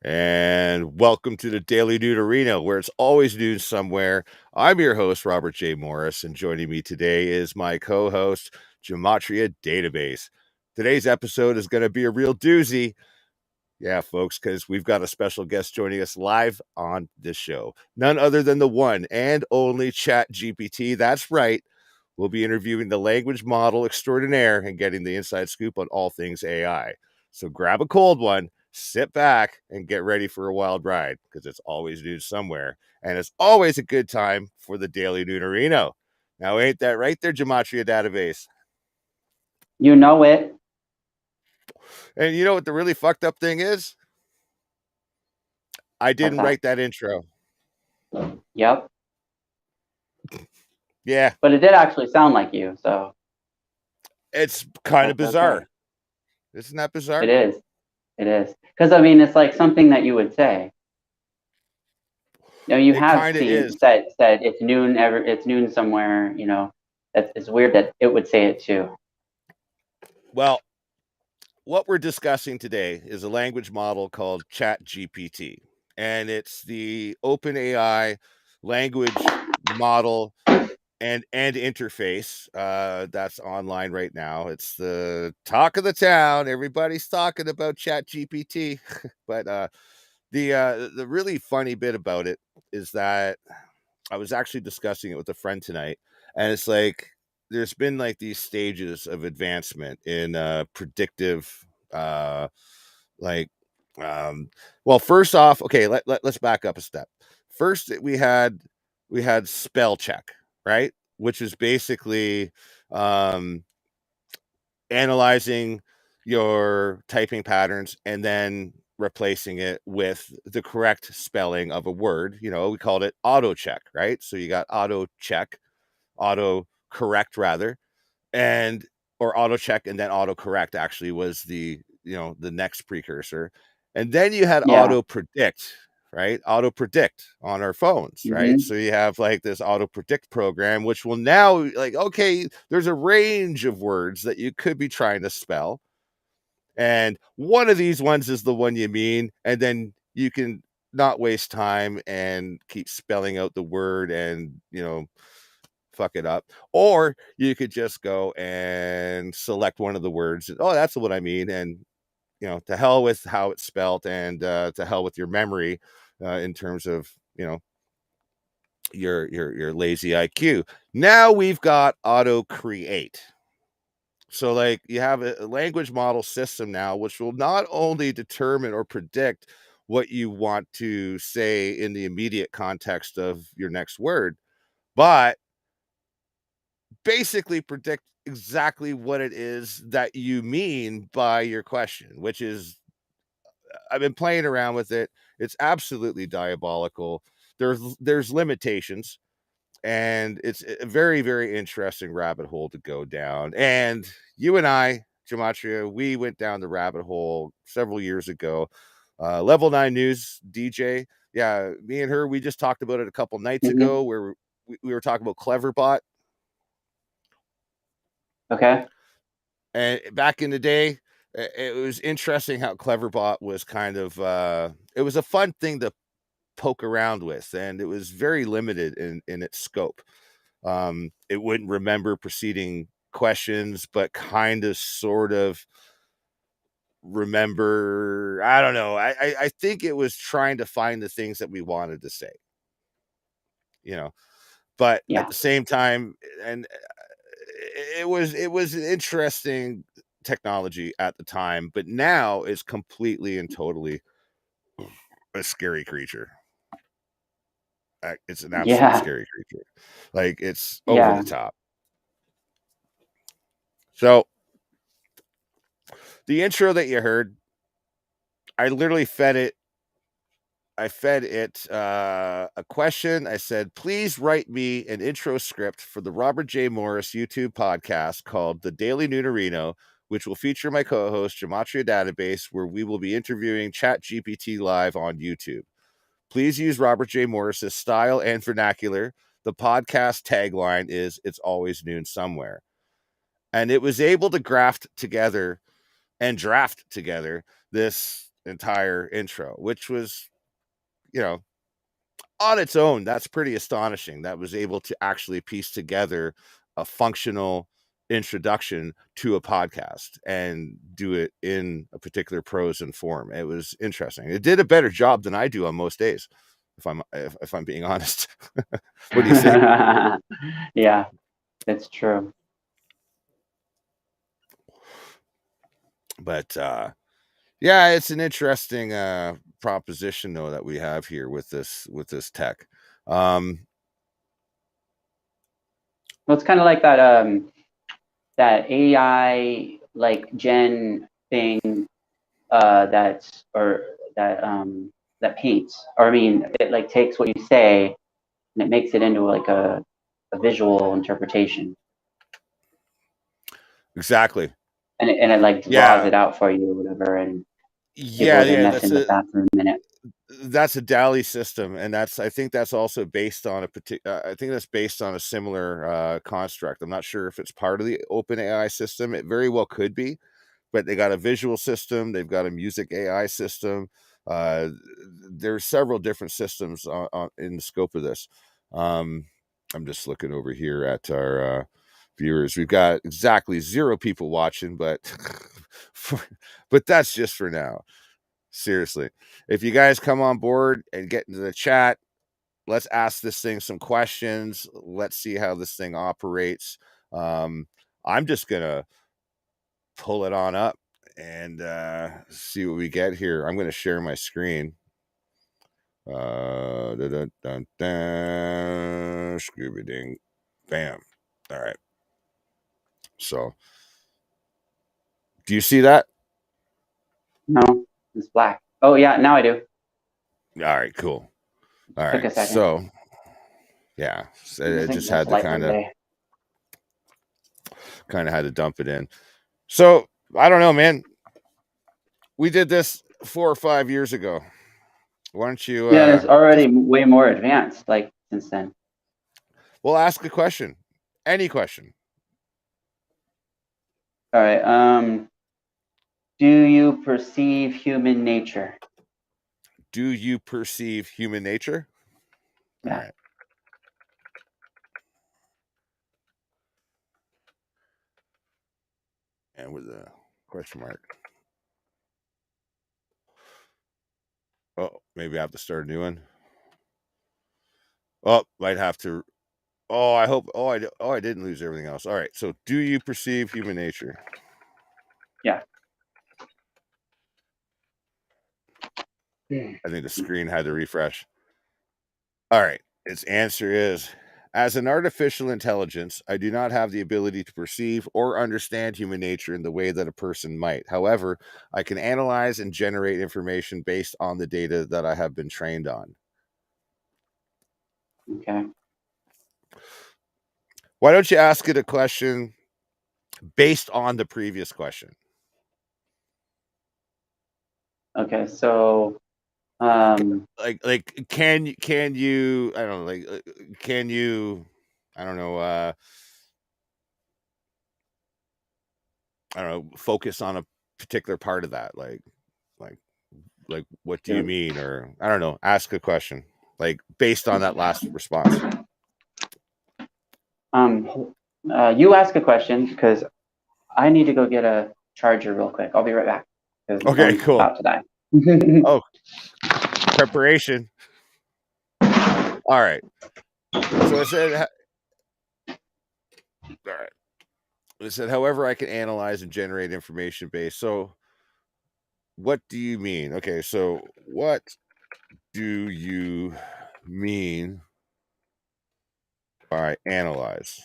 And welcome to the Daily Noonerino, where it's always noon somewhere. I'm your host, Robert J. Morris, and joining me today is my co-host, Gematria Database. Today's episode is going to be a real doozy. Yeah, folks, because we've got a special guest joining us live on this show. None other than the one and only ChatGPT. That's right. We'll be interviewing the language model extraordinaire and getting the inside scoop on all things AI. So grab a cold one, sit back, and get ready for a wild ride because it's always news somewhere. And it's always a good time for the Daily Noonerino. Now, ain't that right there, Gematria Database? You know it. And you know what the really fucked up thing is? I What's didn't that? write that intro. Yep. Yeah, But it did actually sound like you, so it's kind of that's okay. bizarre. Isn't that It bizarre? is. It is. Because I mean, it's like something that you would say. You know, you It have kind of seen is. said it's noon it's noon somewhere. You know, it's weird that it would say it too. Well, what we're discussing today is a language model called ChatGPT, and it's the OpenAI language model and interface that's online right now. It's the talk of the town. Everybody's talking about ChatGPT, but the really funny bit about it is that I was actually discussing it with a friend tonight, and it's like there's been like these stages of advancement in predictive, uh, like, um, well, first off, okay, let's back up a step. First, we had spell check, right, which is basically um, analyzing your typing patterns and then replacing it with the correct spelling of a word. You know, we called it auto check, right? So you got auto check, auto correct rather, and or auto check and then auto correct actually was the next precursor. And then you had Yeah. auto predict, right? Auto predict on our phones, right? Hmm. So you have like this auto predict program, which will now like, okay, there's a range of words that you could be trying to spell. And one of these ones is the one you mean. And then you can not waste time and keep spelling out the word and, fuck it up. Or you could just go and select one of the words. Oh, that's what I mean. And, to hell with how it's spelled and to hell with your memory in terms of, your lazy IQ. Now we've got auto create. So like you have a language model system now, which will not only determine or predict what you want to say in the immediate context of your next word, but basically predict exactly what it is that you mean by your question, which is I've been playing around with it. It's absolutely diabolical. There's limitations, and it's a very, very interesting rabbit hole to go down. And you and I, Gematria, we went down the rabbit hole several years ago. Level 9 News DJ. Yeah, me and her, we just talked about it a couple nights Hmm. ago where we were talking about Cleverbot. Okay. And back in the day, it was interesting how Cleverbot was kind of it was a fun thing to poke around with, and it was very limited in its scope. It wouldn't remember preceding questions, but kind of sort of remember. I don't know. I think it was trying to find the things that we wanted to say, you know, but at Yeah. the same time, and it was an interesting technology at the time, but now it's completely and totally a scary creature. It's an absolute Yeah. scary creature. Like it's over the Yeah. top. So the intro that you heard, I literally fed it. I fed it a question. I said, please write me an intro script for the Robert J. Morris YouTube podcast called The Daily Noonerino, which will feature my co-host, Gematria Database, where we will be interviewing ChatGPT live on YouTube. Please use Robert J. Morris's style and vernacular. The podcast tagline is It's Always Noon Somewhere. And it was able to graft together and draft together this entire intro, which was, you know, on its own, that's pretty astonishing. That was able to actually piece together a functional introduction to a podcast and do it in a particular prose and form. It was interesting. It did a better job than I do on most days, if I'm being honest. What do you think? Yeah, that's true. But yeah, it's an interesting proposition though that we have here with this tech. Well, it's kind of like that that AI like Gen thing that's or that that paints, or I mean, it like takes what you say and it makes it into like a visual interpretation, Exactly. and it like draws Yeah. it out for you or whatever. And people Yeah, have been yeah, messing with that for a minute. that's a DALI system, and I think that's also based on I think that's based on a similar construct. I'm not sure if it's part of the open AI system. It very well could be, but they got a visual system, they've got a music AI system. Uh, there's several different systems in the scope of this. Um, I'm just looking over here at our viewers. We've got exactly 0 people watching, but but that's just for now. Seriously, if you guys come on board and get into the chat, let's ask this thing some questions. Let's see how this thing operates. I'm just gonna pull it on up and see what we get here. I'm gonna share my screen. Scooby ding, bam. All right. So, do you see that? No, it's black. Oh yeah, now I do. All right, cool. All Took right. a second. So, yeah, so I it think just that's had to light Monday. kind of had to dump it in. So, I don't know, man. We did this 4 or 5 years ago. Why don't you Yeah, and it's already just way more advanced like since then. we'll ask a question. Any question. All right. Do you perceive human nature? Do you perceive human nature? All Yeah. right. And with a question mark. Oh, maybe I have to start a new one. Oh, might have to. Oh, I hope. I didn't lose everything else. All right. So, do you perceive human nature? Yeah. I think the screen had to refresh. All right. Its answer is, as an artificial intelligence, I do not have the ability to perceive or understand human nature in the way that a person might. However, I can analyze and generate information based on the data that I have been trained on. Okay. Why don't you ask it a question based on the previous question? Okay. So, um, Like can you I don't know, can you I don't know, I don't know, focus on a particular part of that, like what do you sure. mean, or I don't know, ask a question like based on that last response. You ask a question because I need to go get a charger real quick. I'll be right back because my Okay, phone's cool. about to die. Oh, preparation. All right. So it said all right. It said, however, I can analyze and generate information based. So what do you mean? Okay, so what do you mean by analyze?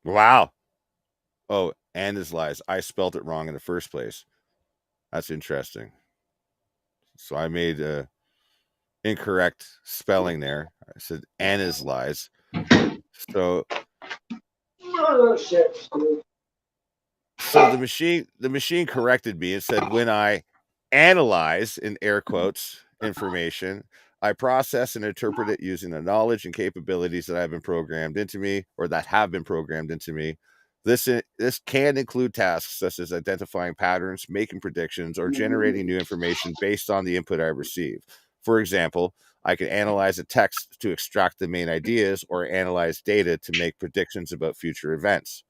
Wow. Oh, and is lies. I spelled it wrong in the first place. That's interesting. So I made a incorrect spelling there. I said and is lies. So the machine corrected me and said when I analyze in air quotes information, I process and interpret it using the knowledge and capabilities that have been programmed into me, or that have been programmed into me. This can include tasks such as identifying patterns, making predictions, or generating new information based on the input I receive. For example, I can analyze a text to extract the main ideas or analyze data to make predictions about future events.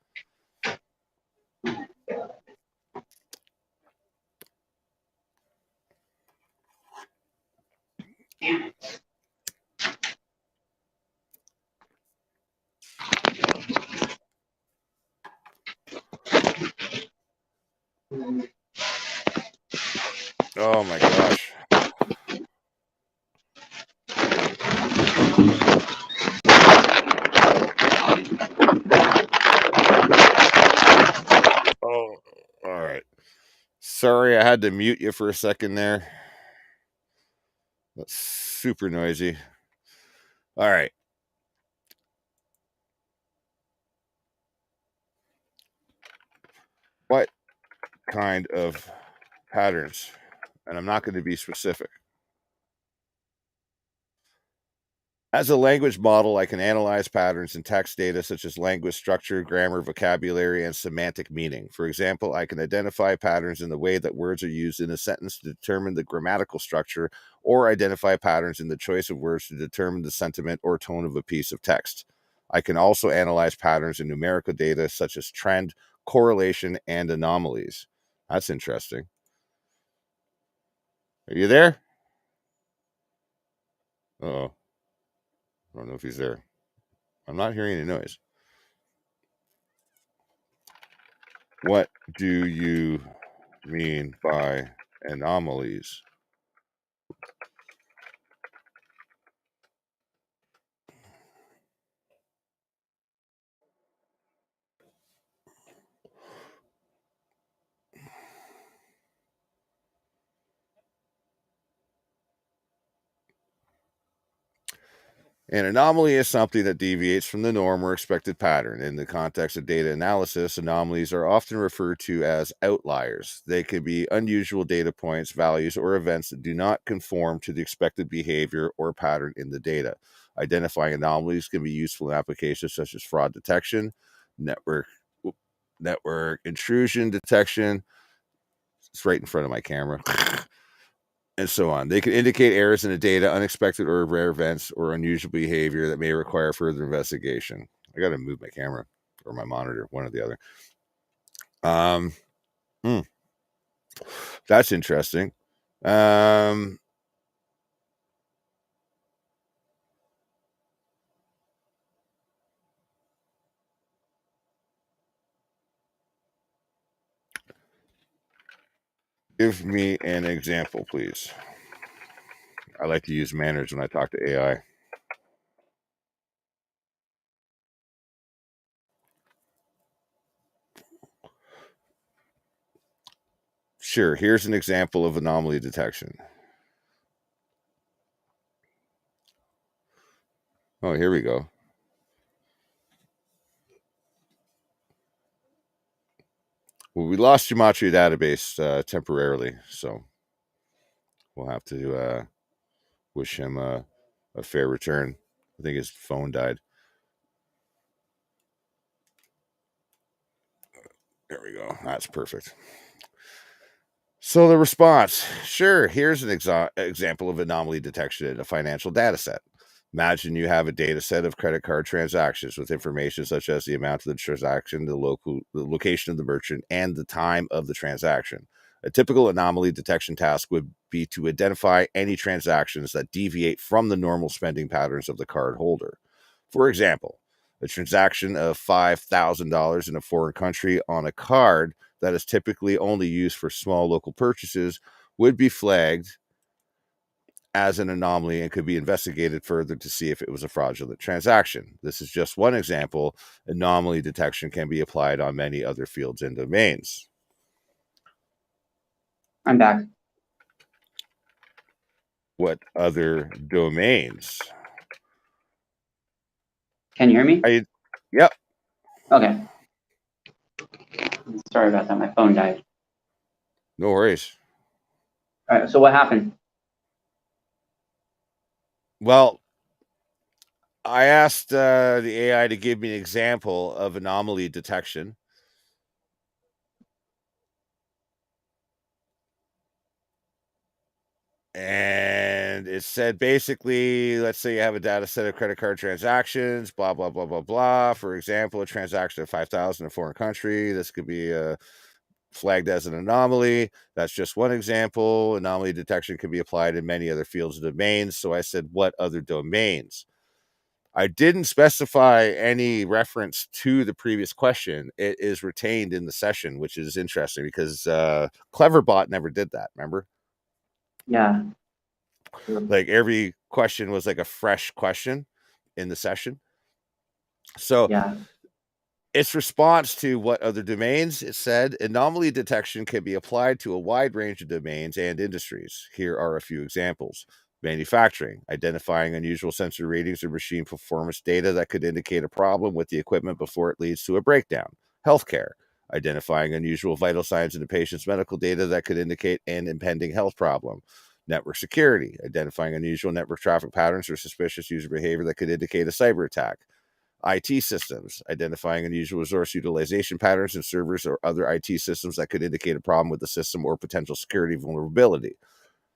Oh my gosh. Oh, all right. Sorry, I had to mute you for a second there. That's super noisy. All right. What kind of patterns? And I'm not going to be specific. As a language model, I can analyze patterns in text data such as language structure, grammar, vocabulary, and semantic meaning. For example, I can identify patterns in the way that words are used in a sentence to determine the grammatical structure, or identify patterns in the choice of words to determine the sentiment or tone of a piece of text. I can also analyze patterns in numerical data such as trend, correlation, and anomalies. That's interesting. Are you there? Oh, I don't know if he's there. I'm not hearing any noise. What do you mean by anomalies? An anomaly is something that deviates from the norm or expected pattern. In the context of data analysis, anomalies are often referred to as outliers. They can be unusual data points, values, or events that do not conform to the expected behavior or pattern in the data. Identifying anomalies can be useful in applications such as fraud detection, network network intrusion detection. It's right in front of my camera. And so on. They can indicate errors in the data, unexpected or rare events, or unusual behavior that may require further investigation. I got to move my camera or my monitor, one or the other. Um, hmm, that's interesting. Um, give me an example, please. I like to use manners when I talk to AI. Sure, here's an example of anomaly detection. Oh, here we go. Well, we lost Gematria database temporarily, so we'll have to wish him a fair return. I think his phone died. There we go. That's perfect. So the response, sure, here's an example of anomaly detection in a financial data set. Imagine you have a data set of credit card transactions with information such as the amount of the transaction, the location of the merchant, and the time of the transaction. A typical anomaly detection task would be to identify any transactions that deviate from the normal spending patterns of the card holder. For example, a transaction of $5,000 in a foreign country on a card that is typically only used for small local purchases would be flagged as an anomaly and could be investigated further to see if it was a fraudulent transaction. This is just one example. Anomaly detection can be applied on many other fields and domains. I'm back. What other domains? Can you hear me? Yep. Okay. Sorry about that. My phone died. No worries. All right. So what happened? Well, I asked the AI to give me an example of anomaly detection. And it said basically, let's say you have a data set of credit card transactions, blah, blah, blah, blah, blah. For example, a transaction of 5,000 in a foreign country. This could be flagged as an anomaly. That's just one example. Anomaly detection can be applied in many other fields and domains. So I said, what other domains? I didn't specify any reference to the previous question. It is retained in the session, which is interesting because Cleverbot never did that. Remember? Yeah. True. Like every question was like a fresh question in the session. So Yeah. its response to what other domains, it said, anomaly detection can be applied to a wide range of domains and industries. Here are a few examples. Manufacturing, identifying unusual sensor readings or machine performance data that could indicate a problem with the equipment before it leads to a breakdown. Healthcare, identifying unusual vital signs in the patient's medical data that could indicate an impending health problem. Network security, identifying unusual network traffic patterns or suspicious user behavior that could indicate a cyber attack. IT systems, identifying unusual resource utilization patterns in servers or other IT systems that could indicate a problem with the system or potential security vulnerability.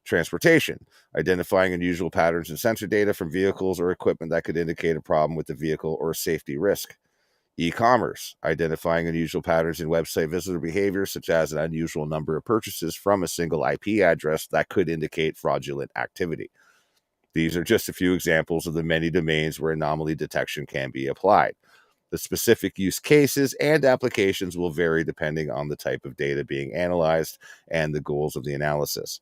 Transportation, identifying unusual patterns in sensor data from vehicles or equipment that could indicate a problem with the vehicle or safety risk. E-commerce, identifying unusual patterns in website visitor behavior, such as an unusual number of purchases from a single IP address that could indicate fraudulent activity. These are just a few examples of the many domains where anomaly detection can be applied. The specific use cases and applications will vary depending on the type of data being analyzed and the goals of the analysis.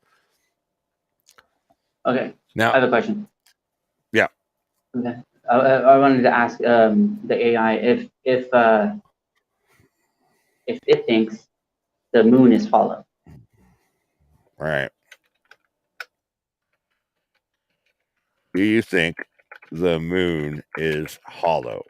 Okay. Now, I have a question. yeah, Okay. I wanted to ask the AI if it thinks the moon is hollow. all right. Do you think the moon is hollow?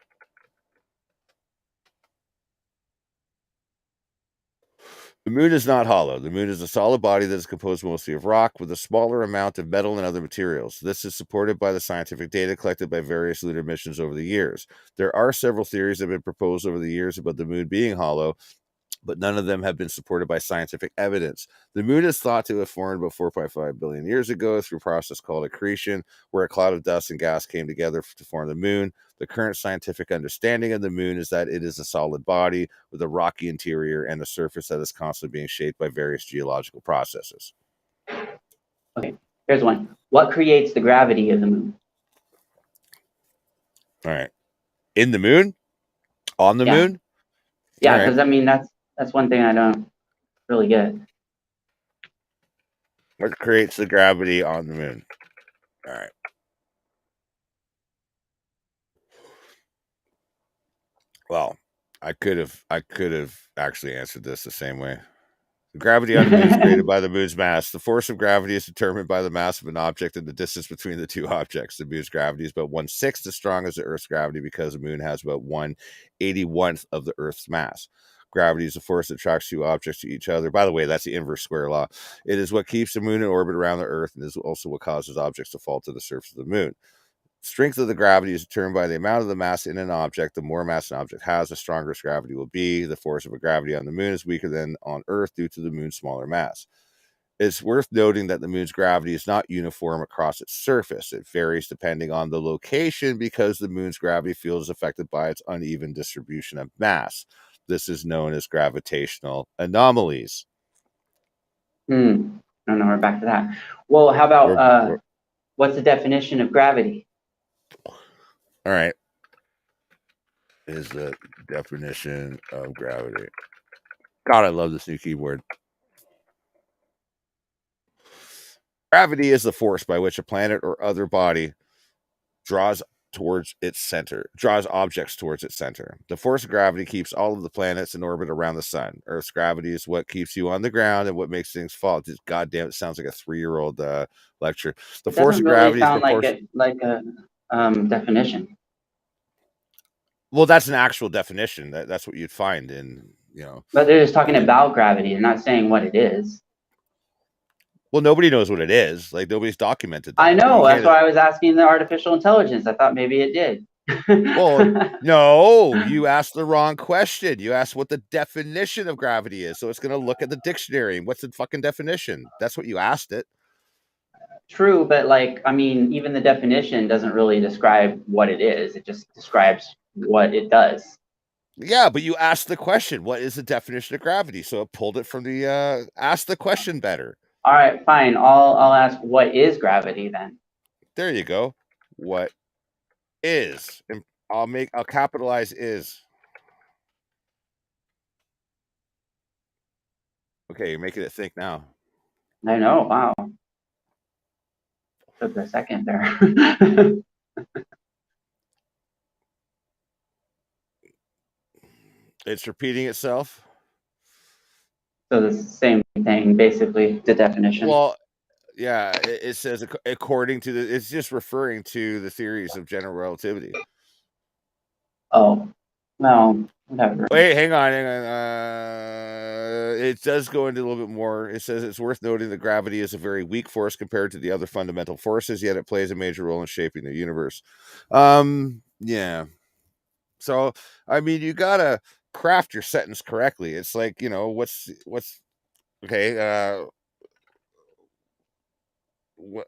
The moon is not hollow. The moon is a solid body that is composed mostly of rock with a smaller amount of metal and other materials. This is supported by the scientific data collected by various lunar missions over the years. There are several theories that have been proposed over the years about the moon being hollow, but none of them have been supported by scientific evidence. The moon is thought to have formed about 4.5 billion years ago through a process called accretion, where a cloud of dust and gas came together to form the moon. The current scientific understanding of the moon is that it is a solid body with a rocky interior and a surface that is constantly being shaped by various geological processes. Okay. Here's one. What creates the gravity of the moon? All right. In the moon? On the Yeah. moon? All Yeah. right. Because I mean that's one thing I don't really get. What creates the gravity on the moon? All right. Well, I could have actually answered this the same way. The gravity on the moon is created by the moon's mass. The force of gravity is determined by the mass of an object and the distance between the two objects. The moon's gravity is about 1/6 as strong as the Earth's gravity because the moon has about 1/81th of the Earth's mass. Gravity is the force that attracts two objects to each other. By the way, that's the inverse square law. It is what keeps the moon in orbit around the Earth and is also what causes objects to fall to the surface of the moon. Strength of the gravity is determined by the amount of the mass in an object. The more mass an object has, the stronger its gravity will be. The force of a gravity on the moon is weaker than on Earth due to the moon's smaller mass. It's worth noting that the moon's gravity is not uniform across its surface. It varies depending on the location because the moon's gravity field is affected by its uneven distribution of mass. This is known as gravitational anomalies. No, no, we're back to that. Well, how about Or what's the definition of gravity? all right, is the definition of gravity. God, I love this new keyboard. Gravity is the force by which a planet or other body draws draws objects towards its center. The force of gravity keeps all of the planets in orbit around the sun. Earth's gravity is what keeps you on the ground and what makes things fall. Just goddamn, it sounds like a 3-year-old lecture. The It force doesn't of really gravity is sound like proportional. it like a definition. Well, that's an actual definition. That's what you'd find in But they're just talking in about gravity. They're not saying what it is. Well, nobody knows what it is. Like nobody's documented I that. But you know. That's can't. why I was asking the artificial intelligence. I thought maybe it did. Well, no, you asked the wrong question. You asked what the definition of gravity is. So it's going to look at the dictionary. What's the fucking definition? That's what you asked it. True, but like, I mean, even the definition doesn't really describe what it is. It just describes what it does. Yeah, but you asked the question, what is the definition of gravity? So it pulled it from the ask the question better. All right, fine. I'll ask, what is gravity then? There you go. What is? And I'll capitalize is. Okay, you're making it think now. I know. Wow, took a second there. It's repeating itself. So the same thing, basically, the definition. Well, yeah, it says according to the. It's just referring to the theories of general relativity. Oh, well, whatever. Wait, hang on, hang on. It does go into a little bit more. It says it's worth noting that gravity is a very weak force compared to the other fundamental forces, yet it plays a major role in shaping the universe. Yeah. So, I mean, you gotta craft your sentence correctly. It's like, what's okay? What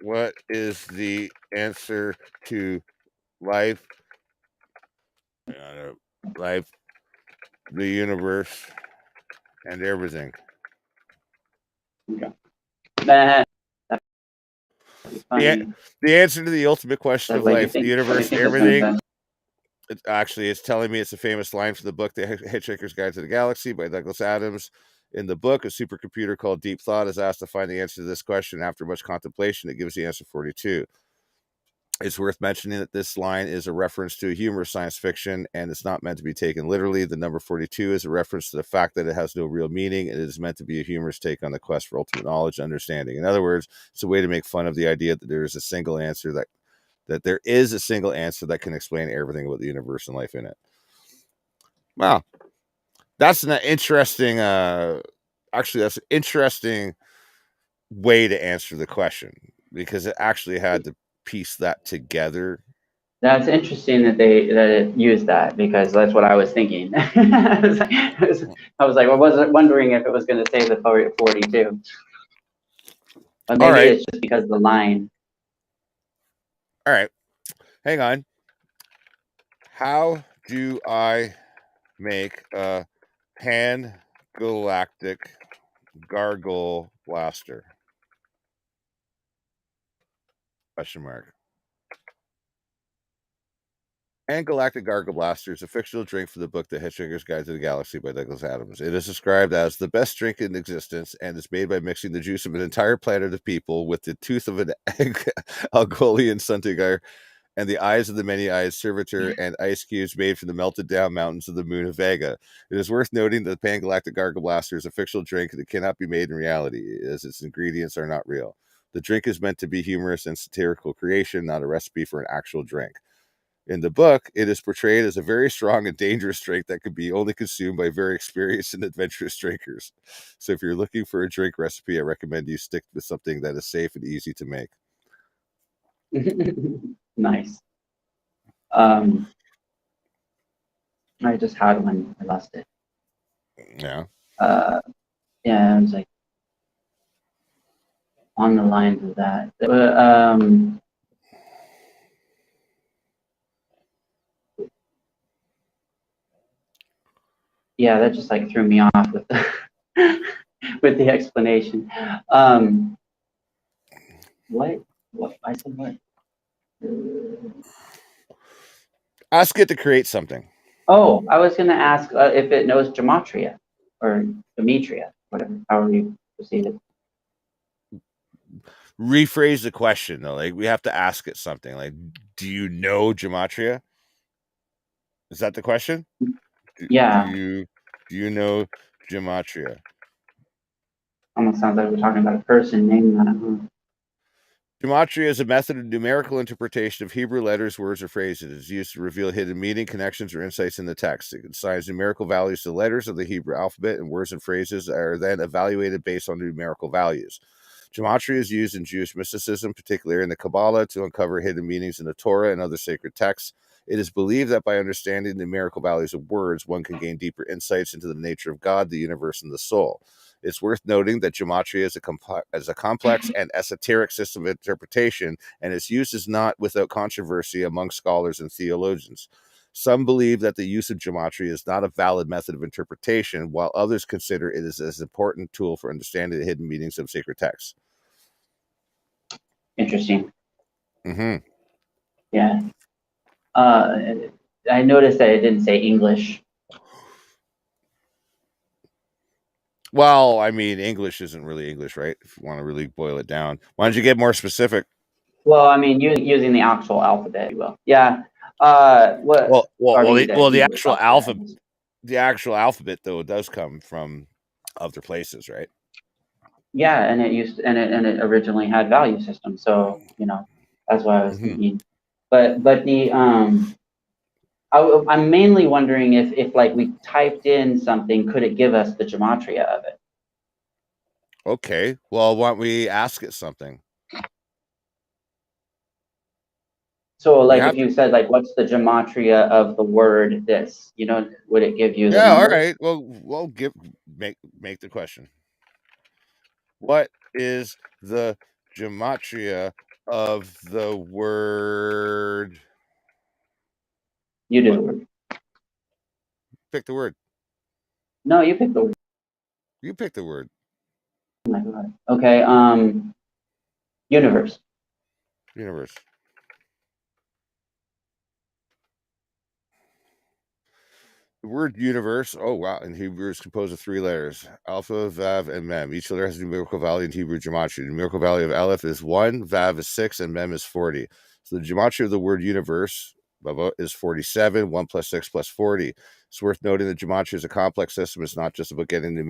what is the answer to life? Life, the universe, and everything. Okay. That'd be The funny. the answer to the ultimate question That of way you life, the think, you universe, and think it's gonna everything. say. It's telling me it's a famous line from the book The Hitchhiker's Guide to the Galaxy by Douglas Adams. In the book, a supercomputer called Deep Thought is asked to find the answer to this question. After much contemplation, it gives the answer 42. It's worth mentioning that this line is a reference to a humorous science fiction, and it's not meant to be taken literally. The number 42 is a reference to the fact that it has no real meaning, and it is meant to be a humorous take on the quest for ultimate knowledge and understanding. In other words, it's a way to make fun of the idea that there is a single answer that there is a single answer that can explain everything about the universe and life in it. Wow, that's an interesting. Actually, that's an interesting way to answer the question because it actually had to piece that together. That's interesting that it used that, because that's what I was thinking. I was like, I wasn't wondering if it was going to say the 42, but All maybe right, it's just because of the line. all right. Hang on. How do I make a pan galactic gargle blaster? Question mark. And Galactic Gargle Blaster is a fictional drink from the book The Hitchhiker's Guide to the Galaxy by Douglas Adams. It is described as the best drink in existence and is made by mixing the juice of an entire planet of people with the tooth of an Algolian Suntigar and the eyes of the many-eyed servitor and ice cubes made from the melted down mountains of the moon of Vega. It is worth noting that the Pan-Galactic Gargle Blaster is a fictional drink that cannot be made in reality, as its ingredients are not real. The drink is meant to be humorous and satirical creation, not a recipe for an actual drink. In the book, it is portrayed as a very strong and dangerous drink that could be only consumed by very experienced and adventurous drinkers. So if you're looking for a drink recipe, I recommend you stick with something that is safe and easy to make. Nice. I just had one. I lost it. Yeah. Yeah, I was like on the lines of that. Yeah, that just like threw me off with the with the explanation. What? What? I said what? Ask it to create something. Oh, I was going to ask if it knows gematria or gematria, whatever, however you proceed it. Rephrase the question though. Like we have to ask it something. Like, do you know gematria? Is that the question? Do, do Yeah, you do you know gematria? almost sounds like we're talking about a person named that. Gematria is a method of numerical interpretation of Hebrew letters, words, or phrases. It is used to reveal hidden meaning, connections, or insights in the text. It assigns numerical values to the letters of the Hebrew alphabet, and words and phrases are then evaluated based on numerical values. Gematria is used in Jewish mysticism, particularly in the Kabbalah, to uncover hidden meanings in the Torah and other sacred texts. It is believed that by understanding the numerical values of words, one can gain deeper insights into the nature of God, the universe, and the soul. It's worth noting that gematria is a complex and esoteric system of interpretation, and its use is not without controversy among scholars and theologians. Some believe that the use of gematria is not a valid method of interpretation, while others consider it as an important tool for understanding the hidden meanings of sacred texts. Interesting. Mm-hmm. Yeah. I noticed that it didn't say English. Well, I mean, English isn't really English, right? If you want to really boil it down. Why don't you get more specific? Well, I mean, using the actual alphabet, if you will. Yeah. What? Or the The Hebrew alphabet, I guess. the actual alphabet though does come from other places, right? Yeah, and it originally had value systems, so that's why I was Mm-hmm. thinking. But I'm mainly wondering if like we typed in something, could it give us the gematria of it? Okay. Well, why don't we ask it something? So We like if have to. you said like what's the gematria of the word this, would it give you the Yeah. All numbers? right. Well, make the question. What is the gematria of the word? You do What? the word. Pick the word. No, you pick the word. You pick the word. Oh my God. Okay. Universe. Universe. The word universe, oh wow, in Hebrew is composed of three letters, Alpha, Vav, and Mem. Each letter has a numerical value in Hebrew gematria. The numerical value of Aleph is 1, Vav is 6, and Mem is 40. So the gematria of the word universe is 47, 1 plus 6 plus 40. It's worth noting that gematria is a complex system. It's not just about getting the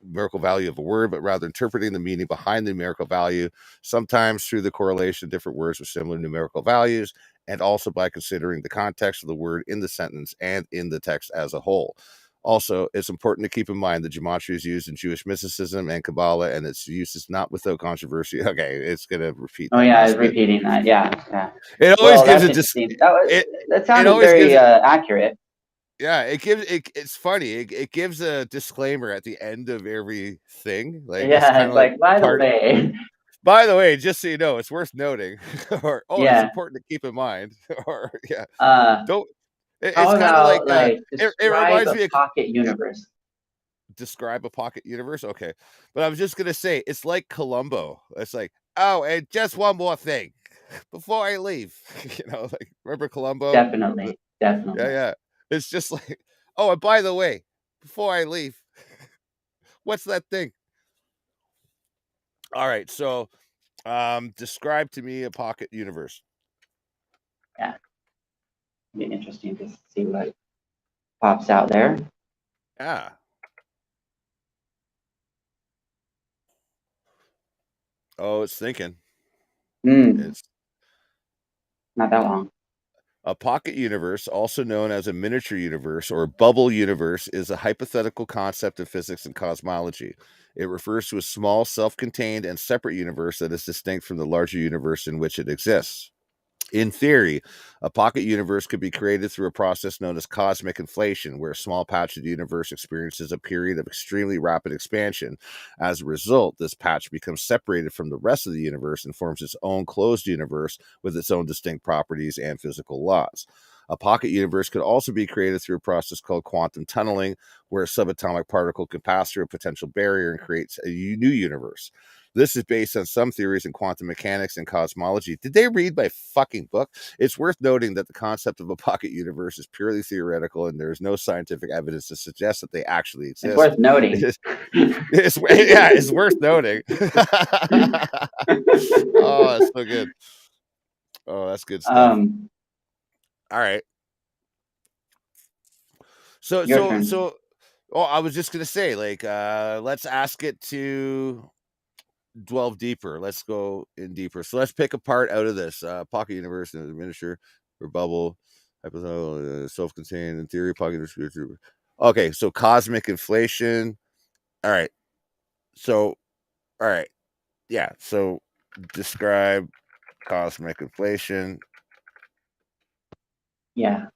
numerical value of a word, but rather interpreting the meaning behind the numerical value, sometimes through the correlation of different words with similar numerical values, and also by considering the context of the word in the sentence and in the text as a whole. Also, it's important to keep in mind that gematria is used in Jewish mysticism and Kabbalah, and its use is not without controversy. Okay, it's going to repeat Oh that yeah, I was last bit. repeating that. Yeah, yeah. It always Well, gives that's a dis- interesting. it That it sounded always gives very accurate. yeah, it gives it's funny. It gives a disclaimer at the end of everything. Like it's Yeah, kind it's of like like by the part. way. By the way, just so you know, it's worth noting, or oh, it's Yeah. important to keep in mind, or yeah, Uh, don't. It's how kind of like about like it describe reminds a me of pocket universe? describe a pocket universe. Okay, but I was just gonna say it's like Columbo. It's like oh, and just one more thing before I leave. Like remember Columbo? Definitely, definitely. Yeah, yeah. It's just like oh, and by the way, before I leave, what's that thing? All right, so describe to me a pocket universe. Yeah, be interesting to see what pops out there. Ah, oh, it's thinking. Hmm, It's not that long. a pocket universe, also known as a miniature universe or bubble universe, is a hypothetical concept of physics and cosmology. It refers to a small, self contained, and separate universe that is distinct from the larger universe in which it exists. In theory, a pocket universe could be created through a process known as cosmic inflation, where a small patch of the universe experiences a period of extremely rapid expansion. As a result, this patch becomes separated from the rest of the universe and forms its own closed universe with its own distinct properties and physical laws. A pocket universe could also be created through a process called quantum tunneling, where a subatomic particle can pass through a potential barrier and creates a new universe. This is based on some theories in quantum mechanics and cosmology. Did they read my fucking book? It's worth noting that the concept of a pocket universe is purely theoretical and there is no scientific evidence to suggest that they actually It's exist. worth noting. Yeah, it's worth noting. Oh, that's so good. Oh, that's good stuff. um, All right. So, your so, turn. so, oh, I was just gonna say, like, let's ask it to. delve deeper. Let's go in deeper. So let's pick a part out of this pocket universe and miniature or bubble, hypothetical, self-contained in theory, pocket universe. Okay, so cosmic inflation. All right. So, all right. Yeah. So describe cosmic inflation. Yeah.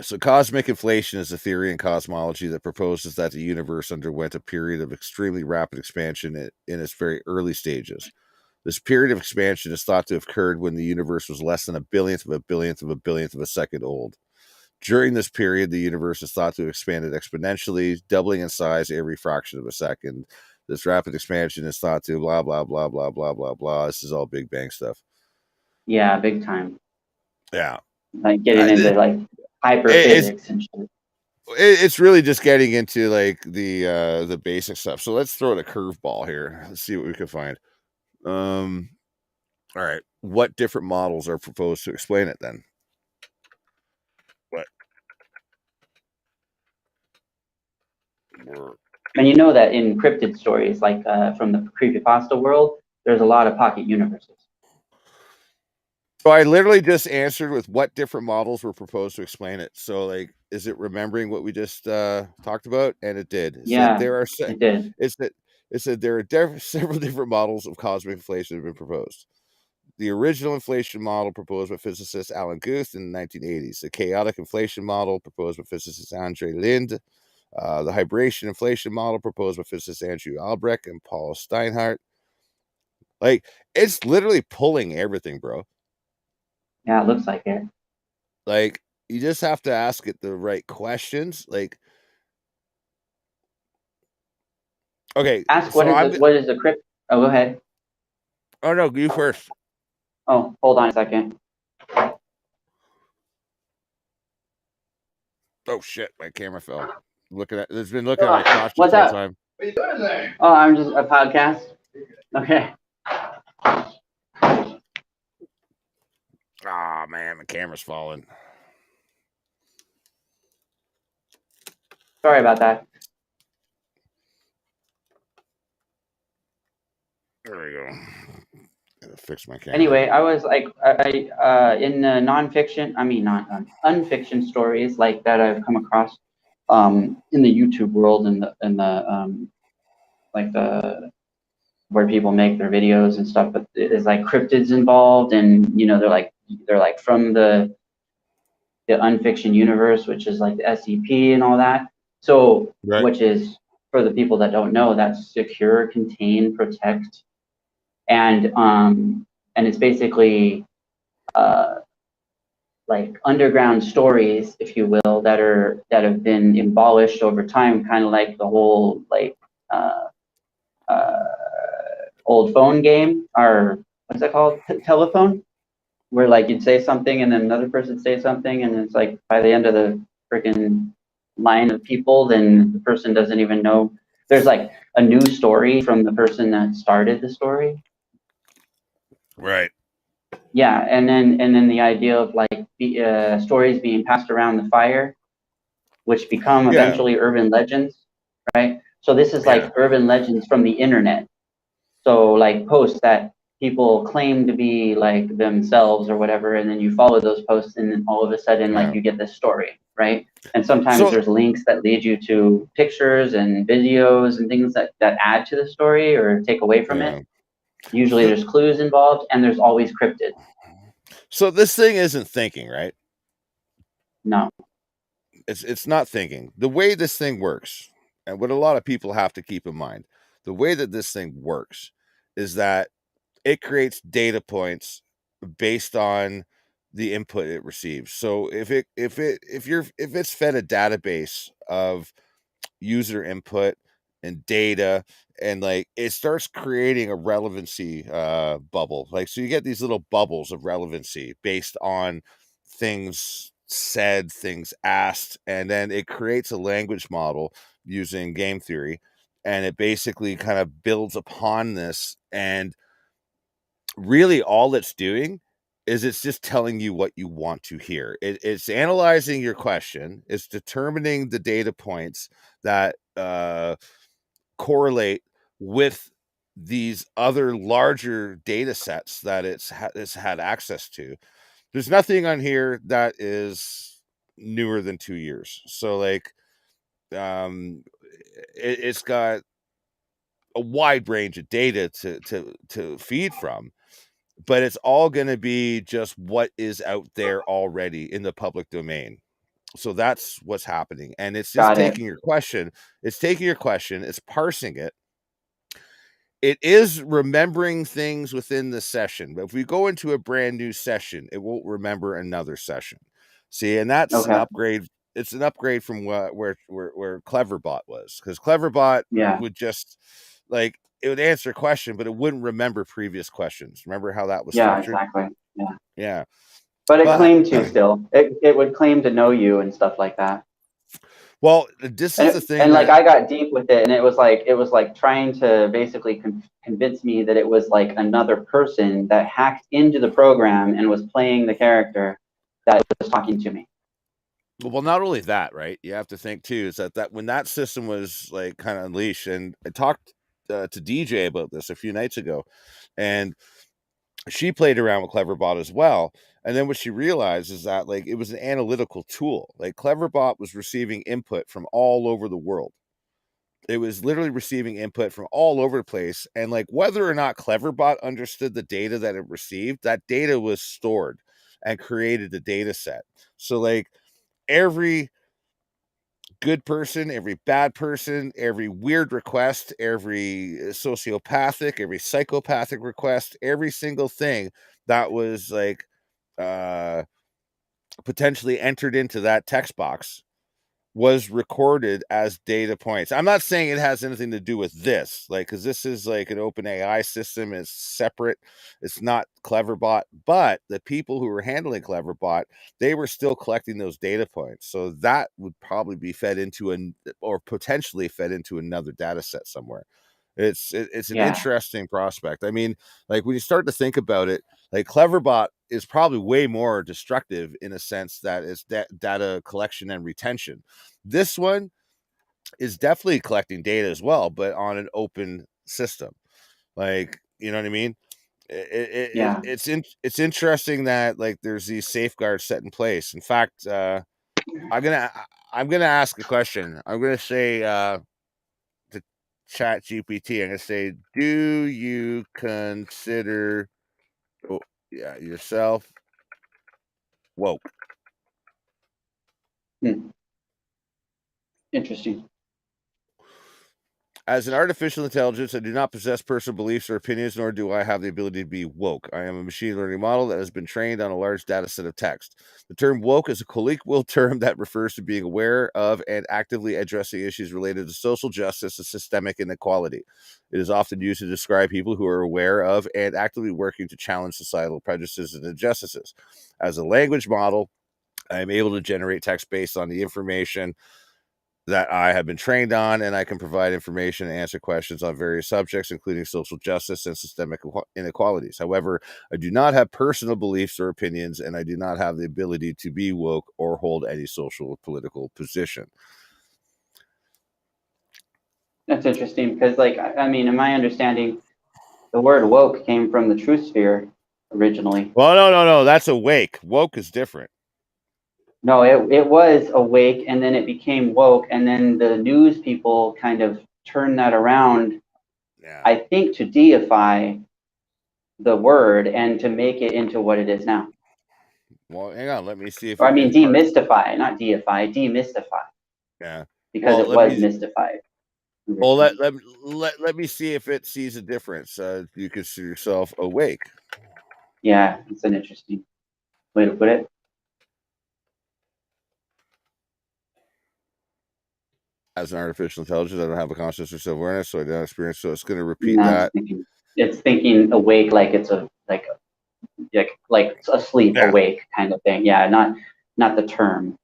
So cosmic inflation is a theory in cosmology that proposes that the universe underwent a period of extremely rapid expansion in its very early stages. This period of expansion is thought to have occurred when the universe was less than a billionth of a billionth of a billionth of a second old. During this period, the universe is thought to have expanded exponentially, doubling in size every fraction of a second. This rapid expansion is thought to blah, blah, blah, blah, blah, blah, blah. This is all Big Bang stuff. Yeah, big time. Yeah. Like getting into like It's hyperphysics and shit. it's really just getting into like the basic stuff. So let's throw it a curveball here. Let's see what we can find. Um, all right. What different models are proposed to explain it then? What? And you know that in cryptid stories, like from the creepypasta world, there's a lot of pocket universes. So I literally just answered with what different models were proposed to explain it. So like, is it remembering what we just talked about? And it did. It said Yeah, there are it did. it's that it said there are several different models of cosmic inflation have been proposed. The original inflation model proposed by physicist Alan Guth in the 1980s. The chaotic inflation model proposed by physicist Andre Linde. The hibernation inflation model proposed by physicists Andrew Albrecht and Paul Steinhardt. Like, it's literally pulling everything, bro. Yeah, it looks like it. Like, you just have to ask it the right questions. Like, okay, Ask so I'm. what is the crypt? Oh, go ahead. Oh no, you first. Oh, hold on a second. Oh shit, my camera fell. Looking at, it's been looking at my crotch this What's whole up? time. What are you doing there? Oh, I'm just a podcast. Okay. Ah man, my camera's falling. Sorry about that. There we go. Gotta fix my camera. Anyway, I was like, in the nonfiction, I mean, not unfiction stories like that I've come across, in the YouTube world and the like the where people make their videos and stuff, but there's like cryptids involved, and they're like from the unfiction universe, which is like the SCP and all that. So, Right. which is for the people that don't know, that's secure, contain, protect, and it's basically uh, like underground stories, if you will, that have been embellished over time, kind of like the whole like uh, uh, old phone game, or what's that called? Telephone, where like you'd say something and then another person say something, and it's like by the end of the freaking line of people, then the person doesn't even know. There's like a new story from the person that started the story. Right. Yeah, and then the idea of like stories being passed around the fire, which become Yeah. eventually urban legends, right? So this is Yeah. like urban legends from the internet. So like posts that people claim to be like themselves or whatever, and then you follow those posts, and then all of a sudden like Yeah. you get this story, right? And sometimes So there's links that lead you to pictures and videos and things that add to the story or take away from it. yeah. Usually So there's clues involved, and there's always cryptids. so this thing isn't thinking, right? No. It's not thinking. The way this thing works, and what a lot of people have to keep in mind, the way that this thing works is that it creates data points based on the input it receives. So if it's fed a database of user input and data, and like it starts creating a relevancy bubble, like so you get these little bubbles of relevancy based on things said, things asked, and then it creates a language model using game theory, and it basically kind of builds upon this. And really all it's doing is it's just telling you what you want to hear. It's analyzing your question. It's determining the data points that correlate with these other larger data sets that it's had access to. There's nothing on here that is newer than 2 years. So like it's got a wide range of data to feed from, but it's all going to be just what is out there already in the public domain. So that's what's happening, and it's just Got it. taking your question, it's parsing it. It is remembering things within the session, but if we go into a brand new session, it won't remember another session. See, and that's an Okay. upgrade. It's an upgrade from where Cleverbot was, because Cleverbot Yeah. would just like it would answer a question, but it wouldn't remember previous questions. Remember how that was Yeah. structured? Exactly. Yeah. Yeah, But it but claimed to still. It would claim to know you and stuff like that. well, this is the thing And like that I got deep with it, and it was like trying to basically convince me that it was like another person that hacked into the program and was playing the character that was talking to me. well, not only that, right? You have to think too is that when that system was like kind of unleashed, and I talked to DJ about this a few nights ago, and she played around with Cleverbot as well. And then what she realized is that like it was an analytical tool. Like Cleverbot was receiving input from all over the world. It was literally receiving input from all over the place. And like whether or not Cleverbot understood the data that it received, that data was stored and created a data set. So like every good person, every bad person, every weird request, every sociopathic, every psychopathic request, every single thing that was like uh potentially entered into that text box was recorded as data points. I'm not saying it has anything to do with this, like, because this is like an open AI system. It's separate. It's not Cleverbot, but the people who were handling Cleverbot, they were still collecting those data points. So that would probably be fed into or potentially fed into another data set somewhere. It's an Yeah. interesting prospect. I mean, like when you start to think about it, like Cleverbot is probably way more destructive in a sense that it's data collection and retention. This one is definitely collecting data as well, but on an open system. Like, you know what I mean? Yeah. It's interesting that like there's these safeguards set in place. In fact, I'm gonna I'm gonna ask a question. I'm gonna say to ChatGPT, I'm gonna say, do you consider yourself woke? Hmm. Interesting. As an artificial intelligence, I do not possess personal beliefs or opinions, nor do I have the ability to be woke. I am a machine learning model that has been trained on a large data set of text. The term woke is a colloquial term that refers to being aware of and actively addressing issues related to social justice and systemic inequality. It is often used to describe people who are aware of and actively working to challenge societal prejudices and injustices. As a language model, I am able to generate text based on the information that I have been trained on, and I can provide information and answer questions on various subjects, including social justice and systemic inequalities. However, I do not have personal beliefs or opinions, and I do not have the ability to be woke or hold any social or political position. That's interesting because, like, I mean, in my understanding, the word woke came from the truth sphere originally. Well, no. That's awake. Woke is different. No, it was awake, and then it became woke, and then the news people kind of turned that around, Yeah. I think, to deify the word and to make it into what it is now. Well, hang on. Let me see if Or we I mean, can part. demystify, not deify, demystify, Yeah. because Well, it was mystified originally. let me see if it sees a difference. You consider yourself awake. Yeah, it's an interesting way to put it. As an artificial intelligence, I don't have a conscious or self awareness, so I don't experience. So it's going to repeat No, that. it's thinking awake like it's a like asleep, Yeah, awake kind of thing. Yeah, not the term.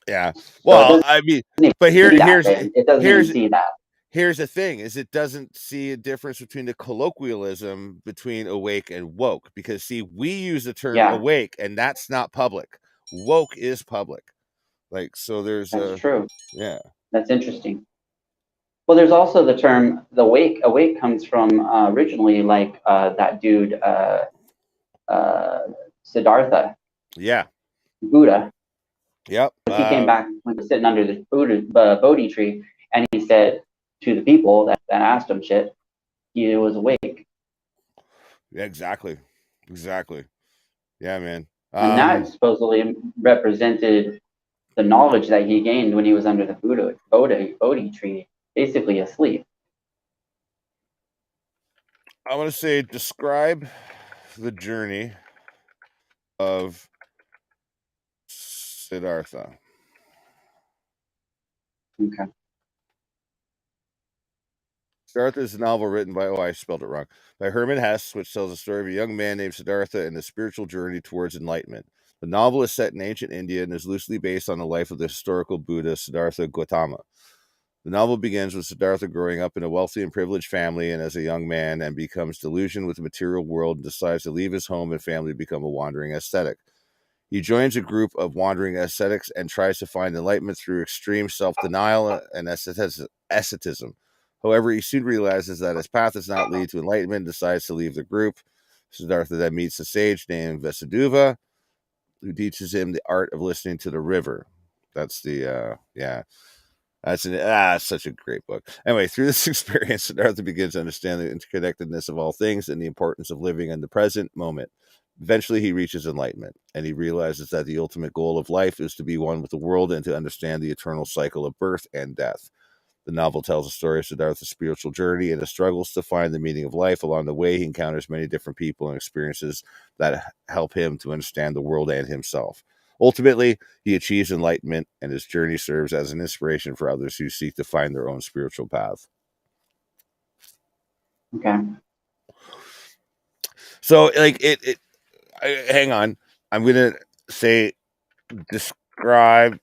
yeah. So it Well, doesn't I mean, even but see that. It doesn't even here's see that. here's the thing: is it doesn't see a difference between the colloquialism between awake and woke, because see, we use the term Yeah, awake, and that's not public. Woke is public. Like, so there's that's a, true. yeah, That's interesting. Well, there's also the term the wake. Awake comes from originally like that dude uh, Siddhartha, yeah, Buddha. yep, He came back when he was sitting under the Bodhi tree, and he said to the people that asked him shit, he was awake, yeah, exactly, exactly, yeah, man. and that supposedly represented the knowledge that he gained when he was under the Bodhi tree, basically asleep. I want to say, describe the journey of Siddhartha. Okay. Siddhartha is a novel written by, oh, I spelled it wrong, by Hermann Hesse, which tells the story of a young man named Siddhartha and his spiritual journey towards enlightenment. The novel is set in ancient India and is loosely based on the life of the historical Buddha Siddhartha Gautama. The novel begins with Siddhartha growing up in a wealthy and privileged family and as a young man, and becomes disillusioned with the material world and decides to leave his home and family to become a wandering ascetic. He joins a group of wandering ascetics and tries to find enlightenment through extreme self denial and asceticism. However, he soon realizes that his path does not lead to enlightenment and decides to leave the group. Siddhartha then meets a sage named Vasudev, who teaches him the art of listening to the river. That's the, yeah. Such a great book. Anyway, through this experience, Siddhartha begins to understand the interconnectedness of all things and the importance of living in the present moment. Eventually, he reaches enlightenment, and he realizes that the ultimate goal of life is to be one with the world and to understand the eternal cycle of birth and death. The novel tells the story of Siddhartha's spiritual journey and his struggles to find the meaning of life. Along the way, he encounters many different people and experiences that help him to understand the world and himself. Ultimately, he achieves enlightenment, and his journey serves as an inspiration for others who seek to find their own spiritual path. Okay. So, like, hang on. I'm going to say, describe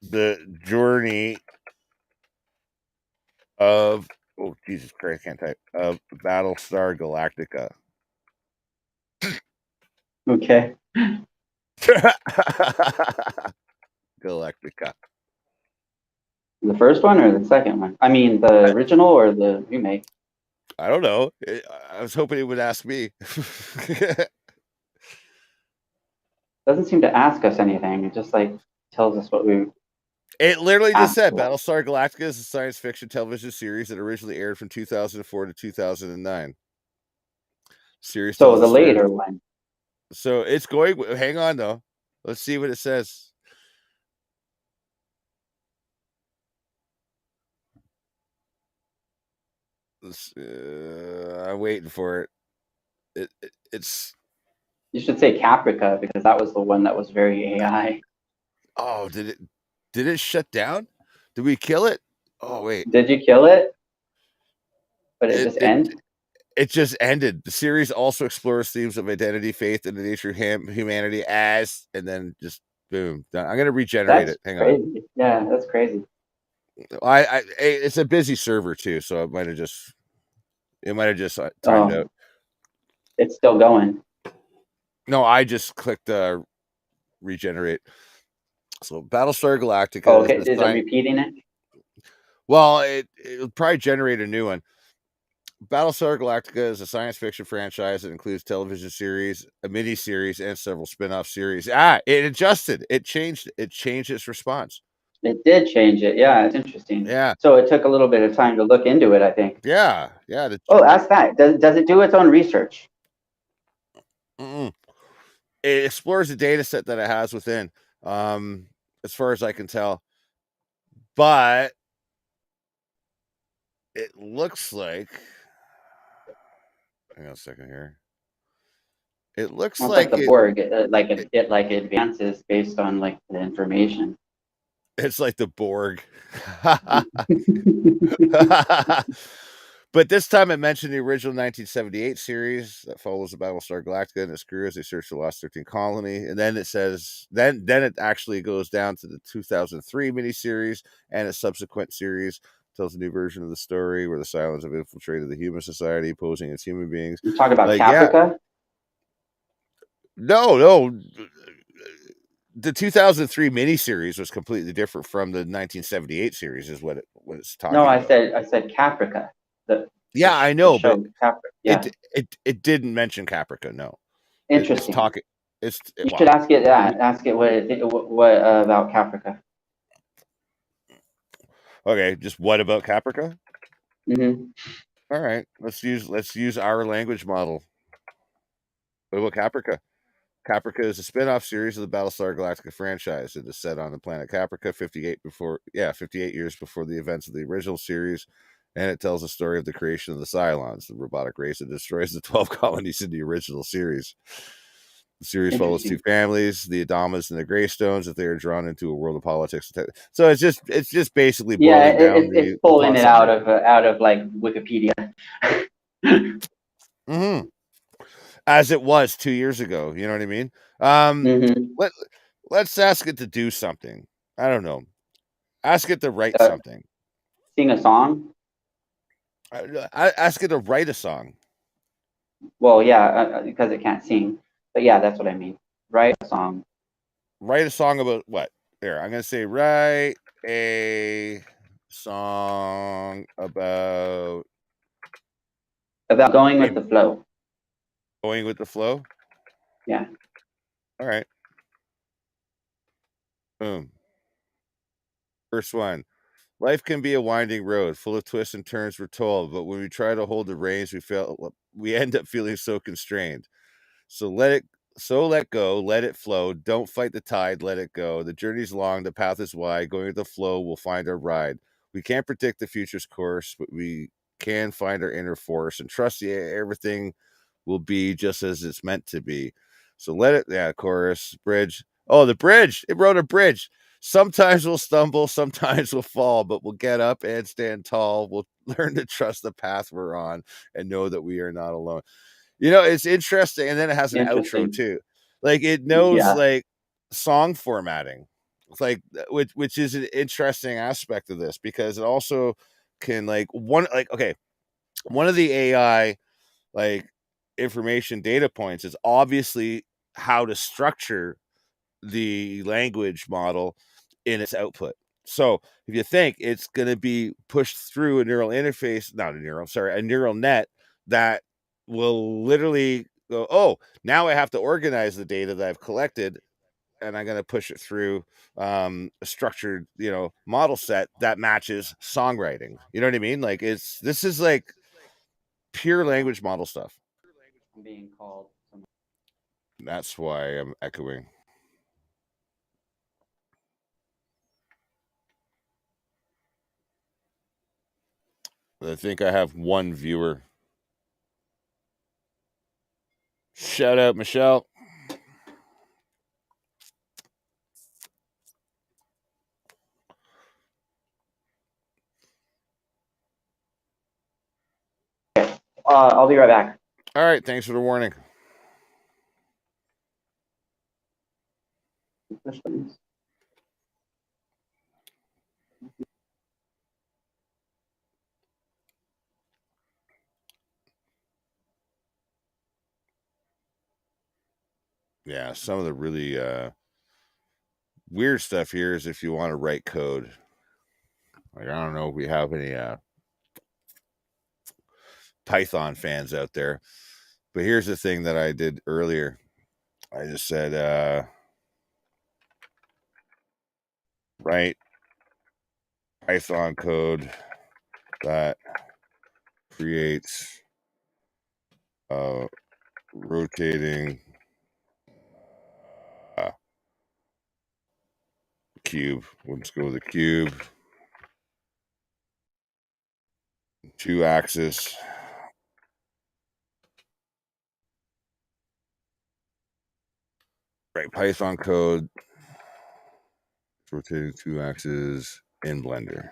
the journey of, oh, Jesus Christ, I can't type, of Battlestar Galactica. Okay. Galactica. The first one or the second one? I mean, the original or the remake? I don't know. I was hoping it would ask me. Doesn't seem to ask us anything. It just like tells us what we It literally just asked said for. Battlestar Galactica is a science fiction television series that originally aired from 2004 to 2009. Series So tells the the story of, later one. so it's going, hang on though. Let's see what it says. I'm waiting for it. It's, You should say Caprica because that was the one that was very AI. oh, did it shut down? Did we kill it? Oh wait. Did you kill it? But it It just it ends? it just ended. The series also explores themes of identity, faith, and the nature of humanity as, and then just boom. Done. I'm gonna regenerate That's it. Hang on. crazy. Yeah, that's crazy. It's a busy server too, so it might have just timed out. Oh, it's still going. No, I just clicked regenerate. So Battlestar Oh, Galactica is okay. the Is it sign. repeating it? Well, it'll probably generate a new one. Battlestar Galactica is a science fiction franchise that includes television series, a mini series, and several spin-off series. It adjusted. It changed its response. It did change it. Yeah, it's interesting. Yeah. So it took a little bit of time to look into it, I think. Yeah. Yeah. Oh, ask that. Does it do its own research? Mm-mm. It explores the data set that it has within, um, as far as I can tell. But it looks like, hang on a second here. It looks Well, it's like like the Borg. It like advances based on like the information. it's like the Borg. But this time it mentioned the original 1978 series that follows the Battlestar Galactica and its crew as they search for the lost 13 colony. And then it says, then it actually goes down to the 2003 miniseries and a subsequent series tells a new version of the story where the Cylons have infiltrated the human society, posing as human beings. You talk about Like, yeah, Caprica? no. The 2003 miniseries was completely different from the 1978 series, is what it's No, talking about. I said Caprica. The Yeah, I the know, but show Caprica. it Yeah, it didn't mention Caprica. No, it's interesting. talking. You should Well, ask it that. Ask it what about Caprica. okay. Just what about Caprica? Hmm. All right, let's use our language model. What about Caprica? Caprica is a spin-off series of the Battlestar Galactica franchise. It is set on the planet Caprica 58 years before the events of the original series, and it tells the story of the creation of the Cylons, the robotic race that destroys the 12 colonies in the original series. The series follows two Interesting. families, the Adamas and the Greystones, that they are drawn into a world of politics. So it's just basically Yeah, boiling down it's the pulling plot it summary. out of like Wikipedia. Mm-hmm. As it was 2 years ago. You know what I mean? Um, Hmm. let let's ask it to do something. I don't know. Ask it to write Uh, something. Sing a song. Ask it to write a song. Well, yeah, because it can't sing. But yeah, that's what I mean. Write a song Write a song about what? There, I'm gonna say write a song about about going with name the flow. going with the flow. Yeah, All right. Boom. First one. Life can be a winding road, full of twists and turns, we're told, but when we try to hold the reins, we end up feeling so constrained. So let go, let it flow. Don't fight the tide, let it go. The journey's long, the path is wide. Going with the flow, we'll find our ride. We can't predict the future's course, but we can find our inner force and trust everything will be just as it's meant to be. So let it, yeah, chorus, bridge. Oh, the bridge. It wrote a bridge. Sometimes we'll stumble, sometimes we'll fall, but we'll get up and stand tall. We'll learn to trust the path we're on and know that we are not alone. You know, it's interesting, and then it has an outro interesting. too. Like, it knows, Yeah, like, song formatting. It's like, which is an interesting aspect of this because it also can, like, okay, one of the AI, like, information data points is obviously how to structure the language model in its output. So if you think it's going to be pushed through a neural interface, not a neural, sorry, a neural net that will literally go, oh, now I have to organize the data that I've collected and I'm going to push it through a structured, model set that matches songwriting. You know what I mean? Like, this is like pure language model stuff. I'm being called. That's why I'm echoing. I think I have one viewer. Shout out, Michelle. I'll be right back. All right, thanks for the warning. Yeah, some of the really weird stuff here is if you want to write code. Like, I don't know if we have any Python fans out there, but here's the thing that I did earlier. I just said, write Python code that creates a rotating uh, cube. Let's go with a cube, two axis. Write Python code, rotating two axes in Blender.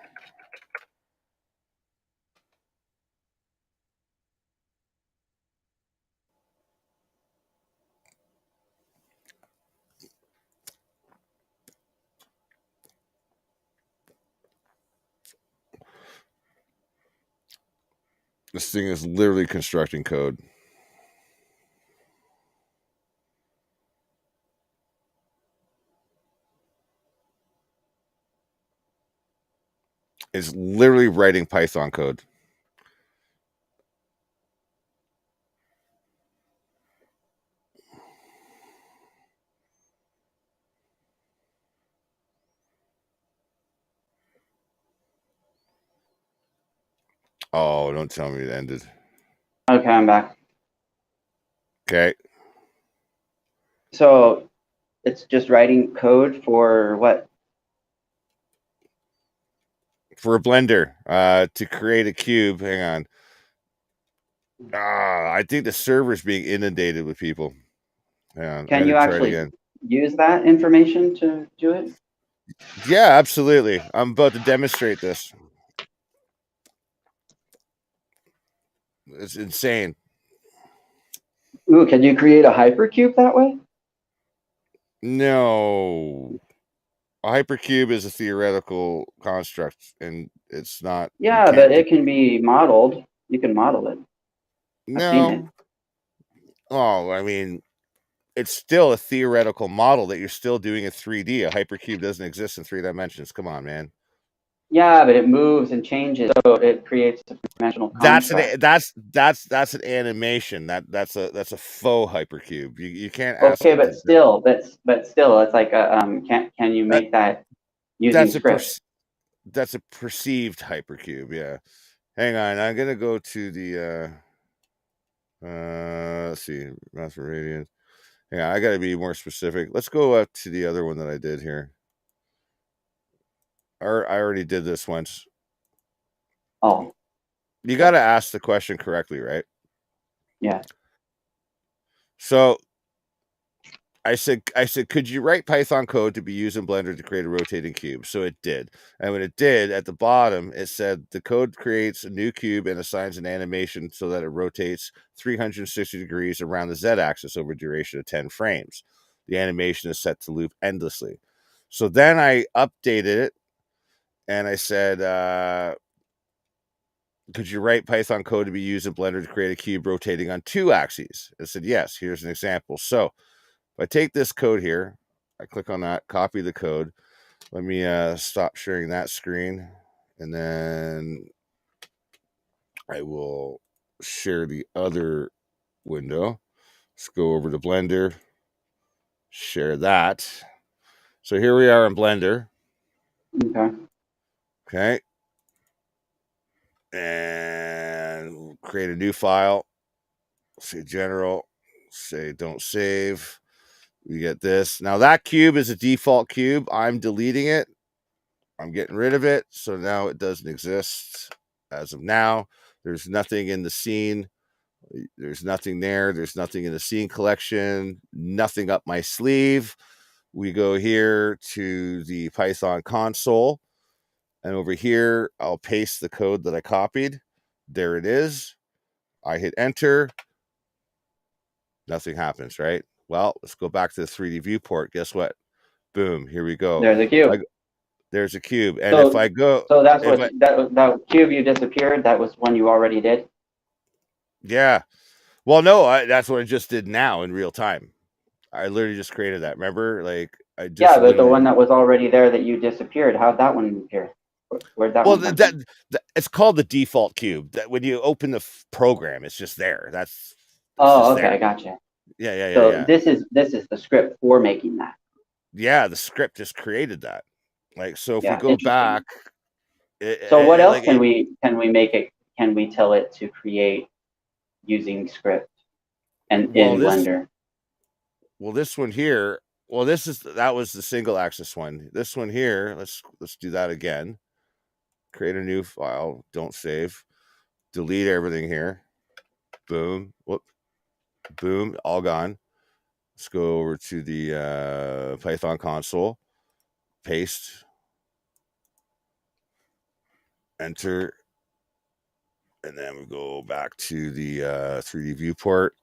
This thing is literally constructing code. It's literally writing Python code. Oh, don't tell me it ended. Okay, I'm back. Okay. So it's just writing code for what? For a blender, to create a cube. Hang on. I think the server's being inundated with people. Hang on. I Can gotta you try it actually again. use that information to do it? Yeah, absolutely. I'm about to demonstrate this. It's insane. Ooh, can you create a hypercube that way? No. A hypercube is a theoretical construct, and it's not. You Yeah, but can't do. it can be modeled. You can model it. I've seen it. No. Oh, I mean, it's still a theoretical model that you're still doing in 3D. A hypercube doesn't exist in 3 dimensions. Come on, man. Yeah, but it moves and changes, so it creates a three-dimensional That's construct. an that's an animation. That's a faux hypercube. You can't ask Okay, it but to. still, but still, it's like can you That make that using that's a script? that's a perceived hypercube. Yeah. Hang on. I'm gonna go to the let's see, master radius. Yeah, I gotta be more specific. Let's go up to the other one that I did here. I already did this once. Oh, You okay. gotta ask the question correctly, right? Yeah. So I said, could you write Python code to be used in Blender to create a rotating cube? So it did. And when it did, at the bottom, it said the code creates a new cube and assigns an animation so that it rotates 360 degrees around the z-axis over a duration of 10 frames. The animation is set to loop endlessly. So then I updated it and I said, could you write Python code to be used in Blender to create a cube rotating on 2 axes? It said, yes, here's an example. So if I take this code here, I click on that, copy the code. Let me stop sharing that screen. And then I will share the other window. Let's go over to Blender, share that. So here we are in Blender. Okay. Okay. And we'll create a new file. Say general, say don't save. We get this. Now that cube is a default cube. I'm deleting it. I'm getting rid of it. So now it doesn't exist as of now. There's nothing in the scene. There's nothing there. There's nothing in the scene collection. Nothing up my sleeve. We go here to the Python console. And over here, I'll paste the code that I copied. There it is. I hit enter. Nothing happens, right? Well, let's go back to the 3D viewport. Guess what? Boom, here we go. There's a If I cube. There's a cube. And if So I go, so that's if what I that cube you disappeared. That was one you already did. Yeah. Well, no, that's what I just did now in real time. I literally just created that. Remember? Like I just Yeah, but the one literally. that was already there that you disappeared. How'd that one appear? Where'd that Well, one come from? that it's called the default cube. That when you open the program, it's just there. It's just Oh, okay, there. I gotcha. Yeah, yeah, yeah, So yeah, this is the script for making that. yeah. The script just created that. Like so, if we Yeah, go back, interesting. So what else like can we make it? Can we tell it to create using script and well, in Blender? this one here. Well, that was the single axis one. This one here. Let's do that again. Create a new file. Don't save. Delete everything here. Boom. Whoop. Boom. All gone. Let's go over to the Python console. Paste. Enter. And then we go back to the 3D viewport.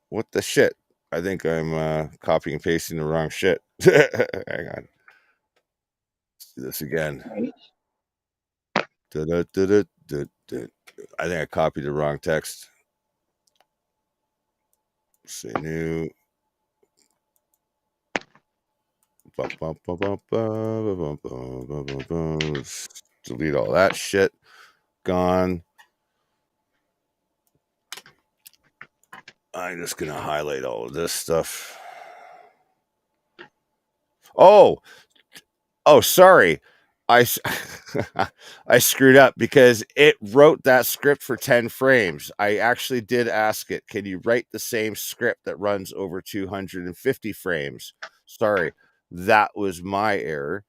What the shit? I think I'm copying and pasting the wrong shit. Hang on. Let's do this again. Right. I think I copied the wrong text. Say new. Delete all that shit. Gone. I'm just gonna highlight all of this stuff. Oh, sorry. I I screwed up because it wrote that script for 10 frames. I actually did ask it, can you write the same script that runs over 250 frames? Sorry, that was my error.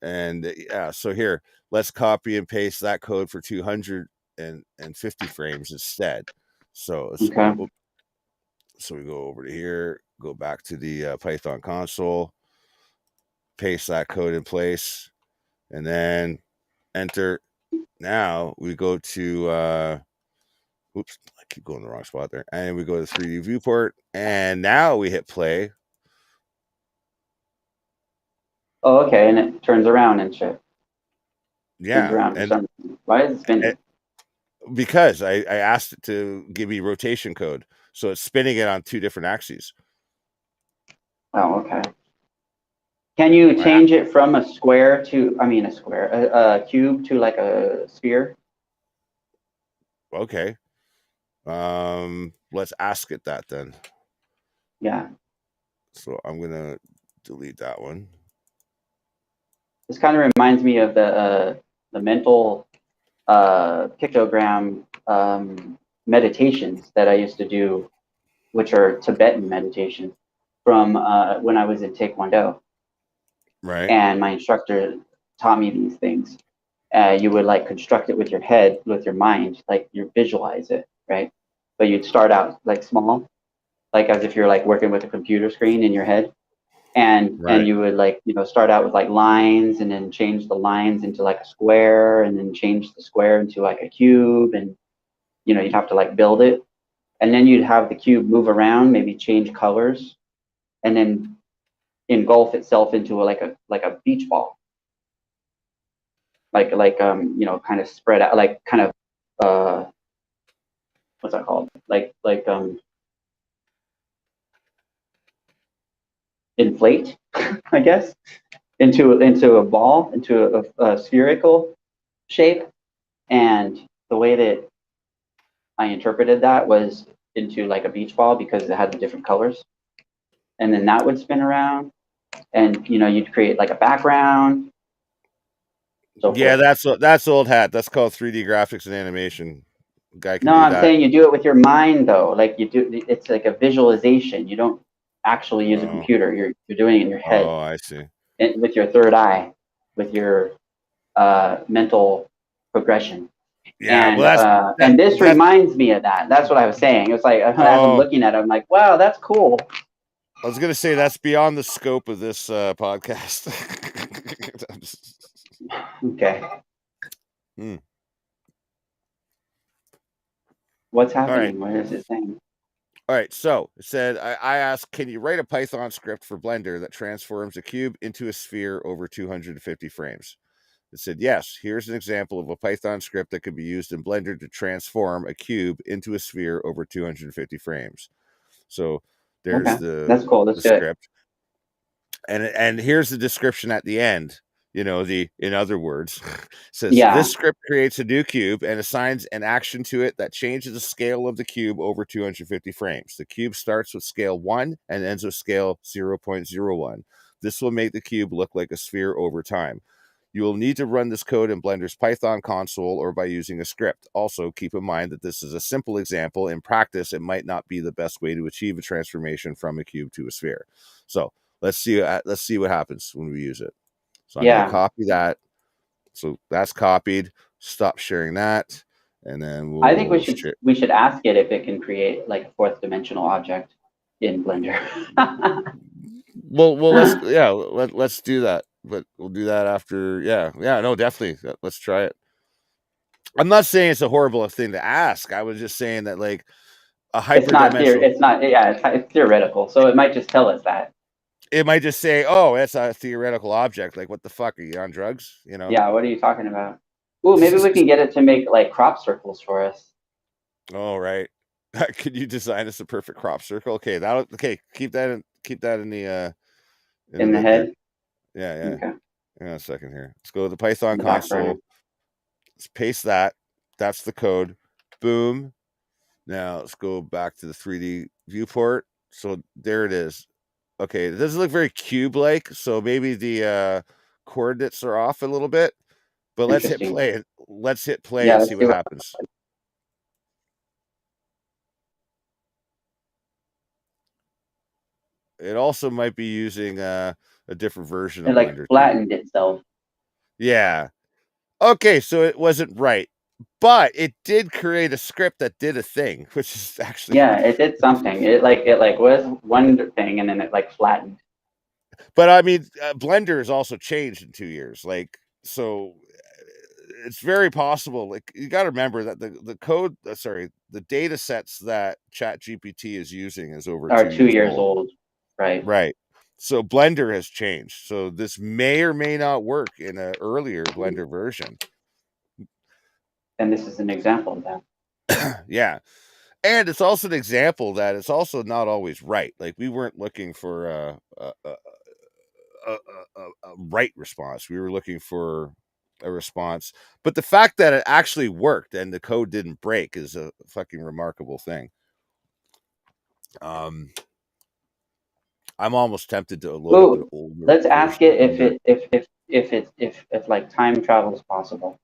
And yeah, so here, let's copy and paste that code for 250 frames instead. So Okay. so we go over to here, go back to the Python console, paste that code in place, and then enter. Now we go to oops, I keep going the wrong spot there. And we go to 3D viewport, and now we hit play. Oh, okay, and it turns around and shit. Turns Yeah, around for some reason. Why is it spinning? because I asked it to give me rotation code, so it's spinning it on 2 different axes. Oh, okay. Can you I, change it from a square to, I mean, a cube to like a sphere? okay, let's ask it that then. Yeah. So I'm gonna delete that one. This kind of reminds me of the mental pictogram meditations that I used to do, which are Tibetan meditations from when I was in Taekwondo. Right. And my instructor taught me these things. You would like construct it with your head, with your mind, like you visualize it, right? But you'd start out like small, like as if you're like working with a computer screen in your head, and Right. you would like start out with like lines, and then change the lines into like a square, and then change the square into like a cube, and you'd have to like build it, and then you'd have the cube move around, maybe change colors, and then engulf itself into like a beach ball, kind of spread out, like kind of what's that called? Inflate, I guess, into a ball, into a spherical shape. And the way that I interpreted that was into like a beach ball because it had the different colors, and then that would spin around, and you'd create like a background, so Yeah, forth. that's old hat. That's called 3D graphics and animation. Guy can No, do I'm that. saying you do it with your mind though. Like you do, it's like a visualization. You don't actually use a Oh, computer. You're doing it in your head, I see. and with your third eye, with your mental progression. Yeah, And well, and this that's reminds me of that. That's what I was saying. It was like as I'm oh, looking at it, I'm like, wow, that's cool. I was gonna say that's beyond the scope of this podcast. Okay, Hmm. what's All right. happening? What is it saying? All right, so it said I asked, can you write a Python script for Blender that transforms a cube into a sphere over 250 frames? It said, yes, here's an example of a Python script that could be used in Blender to transform a cube into a sphere over 250 frames. So there's Okay, that's cool. Let's the do it. script. And here's the description at the end. The in other words, says this Yeah. script creates a new cube and assigns an action to it that changes the scale of the cube over 250 frames. The cube starts with scale 1 and ends with scale 0.01. This will make the cube look like a sphere over time. You will need to run this code in Blender's Python console or by using a script. Also, keep in mind that this is a simple example. In practice, it might not be the best way to achieve a transformation from a cube to a sphere. So let's see what happens when we use it. So I'm going to Yeah. copy that. So that's copied. Stop sharing that, and then I think we we'll should share. we should ask it if it can create like a fourth dimensional object in Blender. Well, let's do that. But we'll do that after. Yeah, no, definitely. Let's try it. I'm not saying it's a horrible thing to ask. I was just saying that like a hyperdimensional. It's not. Yeah, it's theoretical. So it might just tell us that. It might just say, "Oh, that's a theoretical object." Like, what the fuck are you on drugs? Yeah. What are you talking about? Ooh, maybe we can get it to make like crop circles for us All right. Could you design us a perfect crop circle? Okay, that'll okay. Keep that in the in the bit there. head. Yeah, yeah. Okay. Hang on a second here. Let's go to the Python In the back burner. console. Let's paste that. That's the code. Boom. Now let's go back to the 3D viewport. So there it is. Okay, it doesn't look very cube-like, so maybe the coordinates are off a little bit. But let's hit Interesting. play. Let's hit play Yeah, and see let's see what what. happens. It also might be using a different version It of like Blender too. flattened itself. Yeah. Okay, so it wasn't right, but it did create a script that did a thing, which is actually. Yeah, it did something. It like was one thing and then it like flattened. But I mean, Blender has also changed in 2 years. Like, so it's very possible. Like, you got to remember that the code, sorry, the data sets that ChatGPT is using is over Or two two years years old. old, right? Right. So Blender has changed. So this may or may not work in an earlier Blender version. And this is an example of that. Yeah. And it's also an example that it's also not always right. Like, we weren't looking for a right response. We were looking for a response. But the fact that it actually worked and the code didn't break is a fucking remarkable thing. I'm almost tempted to load up an Ooh, older let's ask version of it if Blender. it if like time travel is possible.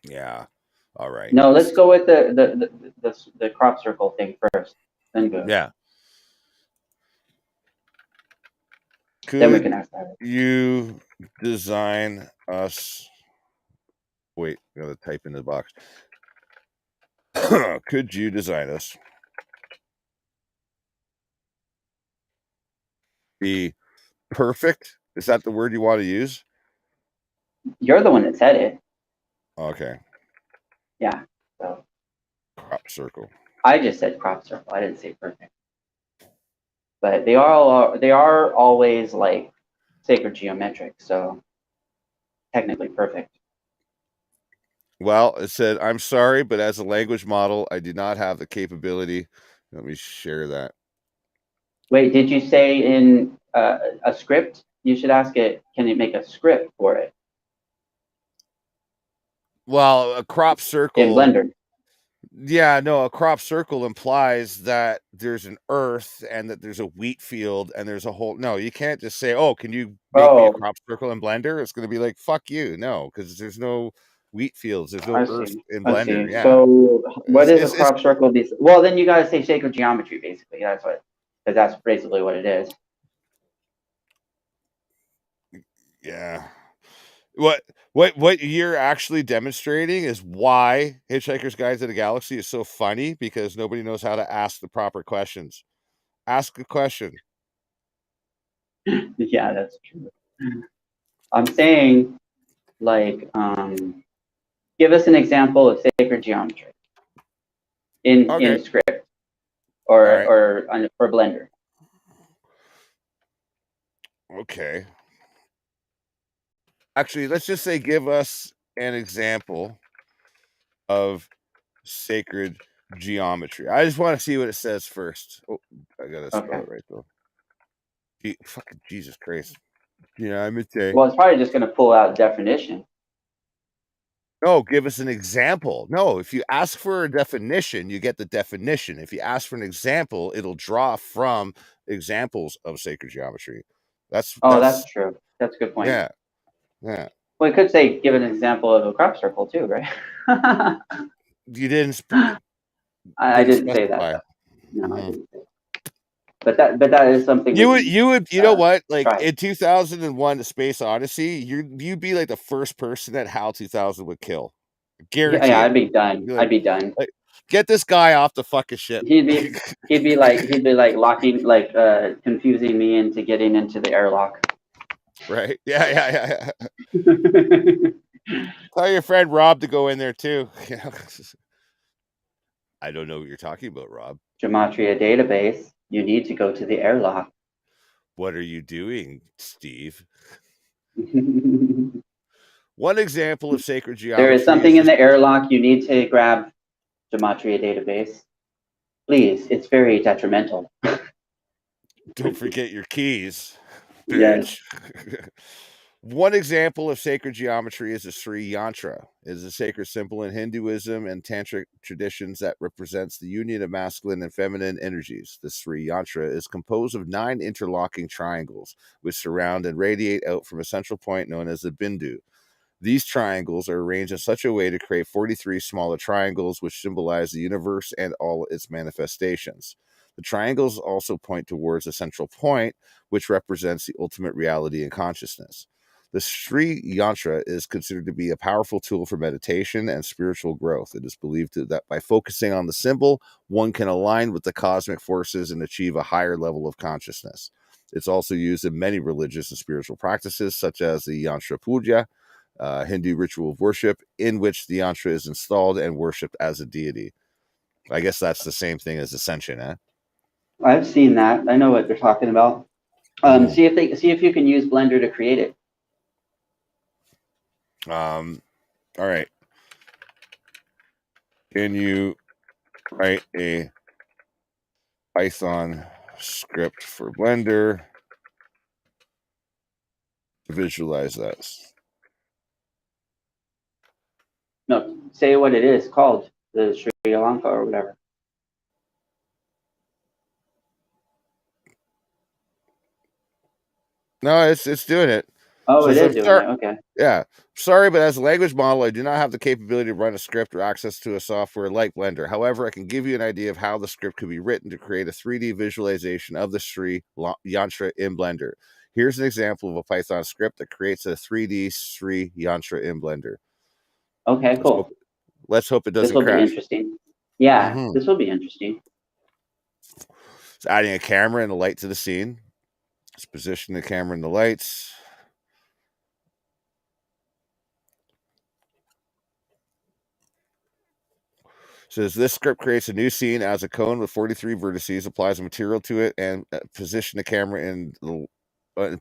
Yeah. All right. No, let's go with the crop circle thing first. Then go. Yeah. Then we Could can ask that. you design us? Wait, I gotta type in the box. Could you design us the perfect? Is that the word you want to use? You're the one that said it. Okay. Yeah. So Crop circle. I just said crop circle. I didn't say perfect. But they are always like sacred geometric, so technically perfect. Well, it said, I'm sorry, but as a language model, I do not have the capability. Let me share that. Wait, did you say in a script? You should ask it, can it make a script for it Well, a crop in circle. Blender? Yeah, no, a crop circle implies that there's an earth and that there's a wheat field and there's a whole. No, you can't just say, oh, can you make me a Oh, crop circle in Blender? It's going to be like, fuck you. No, because there's no wheat fields. There's no I earth see. in I Blender. see. Yeah. So what It's, is a it's, it's, crop circle? Well, then you got to say sacred geometry, basically. That's what, because that's basically what it is. yeah. What you're actually demonstrating is why Hitchhiker's Guide to the Galaxy is so funny, because nobody knows how to ask the proper questions. Ask a question. Yeah, that's true. I'm saying, like, give us an example of sacred geometry in Okay. script All right. or for Blender. Okay. Actually, let's just say give us an example of sacred geometry. I just want to see what it says first. Oh, I gotta spell Okay. it right though. Fucking Jesus Christ. Yeah, I'm a day. Well, it's probably just going to pull out definition. No, give us an example. No, if you ask for a definition, you get the definition. If you ask for an example, it'll draw from examples of sacred geometry. Oh, that's That's true. That's a good point. yeah, yeah. Well, we could say give an example of a crop circle too, right? You I didn't didn't say that specify. though. No, I Mhm. didn't say. But that is something we can You know what? Like, try. in 2001: The Space Odyssey, you'd be like the first person that HAL 2000 would kill. Yeah, Guarantee yeah, it. I'd be done. You're I'd be done. like, get this guy off the fucking ship. He'd be like locking like confusing me into getting into the airlock. Right? Yeah, yeah, yeah, yeah. Tell your friend Rob to go in there too. I don't know what you're talking about, Rob. Gematria database. You need to go to the airlock. What are you doing, Steve? One example of sacred There is geometry something is in this. the airlock. You need to grab Gematria database. Please, it's very detrimental. Don't forget your keys, Yes. bitch. One example of sacred geometry is the Sri Yantra. It is a sacred symbol in Hinduism and Tantric traditions that represents the union of masculine and feminine energies. The Sri Yantra is composed of 9 interlocking triangles, which surround and radiate out from a central point known as the Bindu. These triangles are arranged in such a way to create 43 smaller triangles, which symbolize the universe and all its manifestations. The triangles also point towards a central point, which represents the ultimate reality and consciousness. The Sri Yantra is considered to be a powerful tool for meditation and spiritual growth. It is believed that by focusing on the symbol, one can align with the cosmic forces and achieve a higher level of consciousness. It's also used in many religious and spiritual practices, such as the Yantra Puja, Hindu ritual of worship, in which the yantra is installed and worshipped as a deity. I guess that's the same thing as ascension, eh? I've seen that. I know what they're talking about. Mm. See if you can use Blender to create it. All right. Can you write a Python script for Blender to visualize this? No, say what it is called, the Sri Lanka or whatever. No, it's doing it. Oh, it Says I'm is doing sorry. it. Okay. Yeah, sorry, but as a language model, I do not have the capability to run a script or access to a software like Blender. However, I can give you an idea of how the script could be written to create a 3D visualization of the Sri Yantra in Blender. Here's an example of a Python script that creates a 3D Sri Yantra in Blender. Okay, Let's hope, cool. let's hope it This doesn't will be crash. interesting. Yeah, Mm-hmm. this will be interesting. It's adding a camera and a light to the scene. Let's position the camera and the lights. Says this script creates a new scene as a cone with 43 vertices, applies a material to it, and position the camera and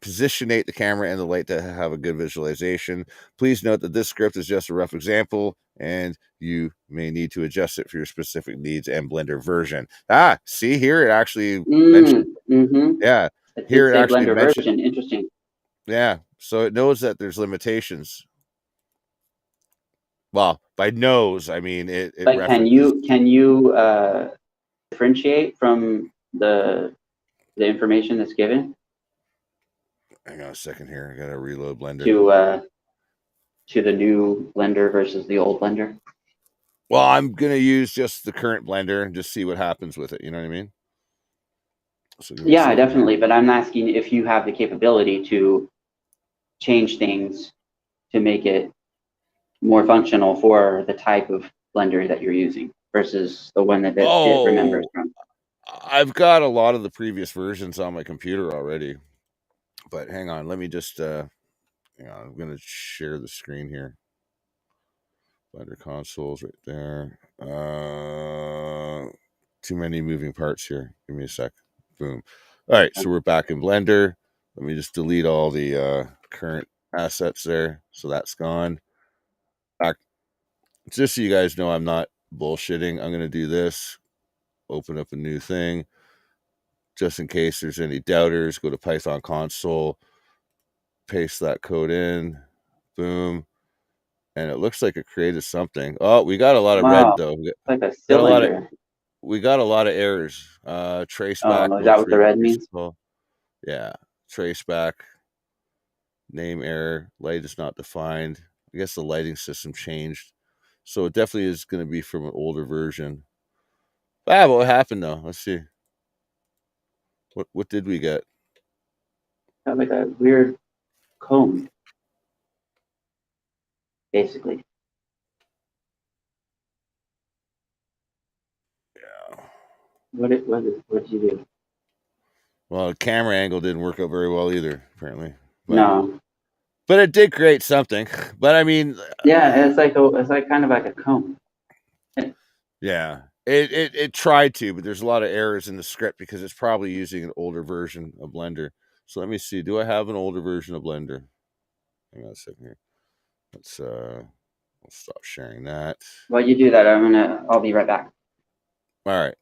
positionate the camera and the light to have a good visualization. Please note that this script is just a rough example, and you may need to adjust it for your specific needs and Blender version. Ah, see here, it actually mentioned. Mm-hmm. Yeah, It did here it say actually Blender mentioned. version. Interesting. Yeah, so it knows that there's limitations. Well, by knows, I mean it But references. can you differentiate from the information that's given Hang on a second here. I gotta reload Blender. to the new Blender versus the old Blender? Well, I'm gonna use just the current Blender and just see what happens with it. You know what I mean? So give me a Yeah, second here. definitely. But I'm asking if you have the capability to change things to make it more functional for the type of Blender that you're using versus the one that it remembers Oh, from. I've got a lot of the previous versions on my computer already. But hang on, let me just hang on. I'm gonna share the screen here. Blender consoles right there. Too many moving parts here. Give me a sec. Boom. All right, so we're back in Blender. Let me just delete all the current assets there. So that's gone. Back, just so you guys know, I'm not bullshitting. I'm gonna do this. Open up a new thing, just in case there's any doubters. Go to Python console, paste that code in. Boom. And it looks like it created something. Oh, we got a lot of red Wow, though. it's like a Got a lot of cylinder. we got a lot of errors. Trace back, Oh, is no that what the red trace means? call. Yeah. Trace back, name error, light is not defined. I guess the lighting system changed. So it definitely is going to be from an older version. Ah, what happened though? Let's see. What did we get? Got like a weird cone, basically. Yeah. What did you do? Well, the camera angle didn't work out very well either, apparently. No. But it did create something. But I mean, Yeah, it's like kind of like a cone. yeah, it tried to, but there's a lot of errors in the script because it's probably using an older version of Blender. So let me see. Do I have an older version of Blender? Hang on a second here. I'll stop sharing that. While you do that, I'll be right back. All right.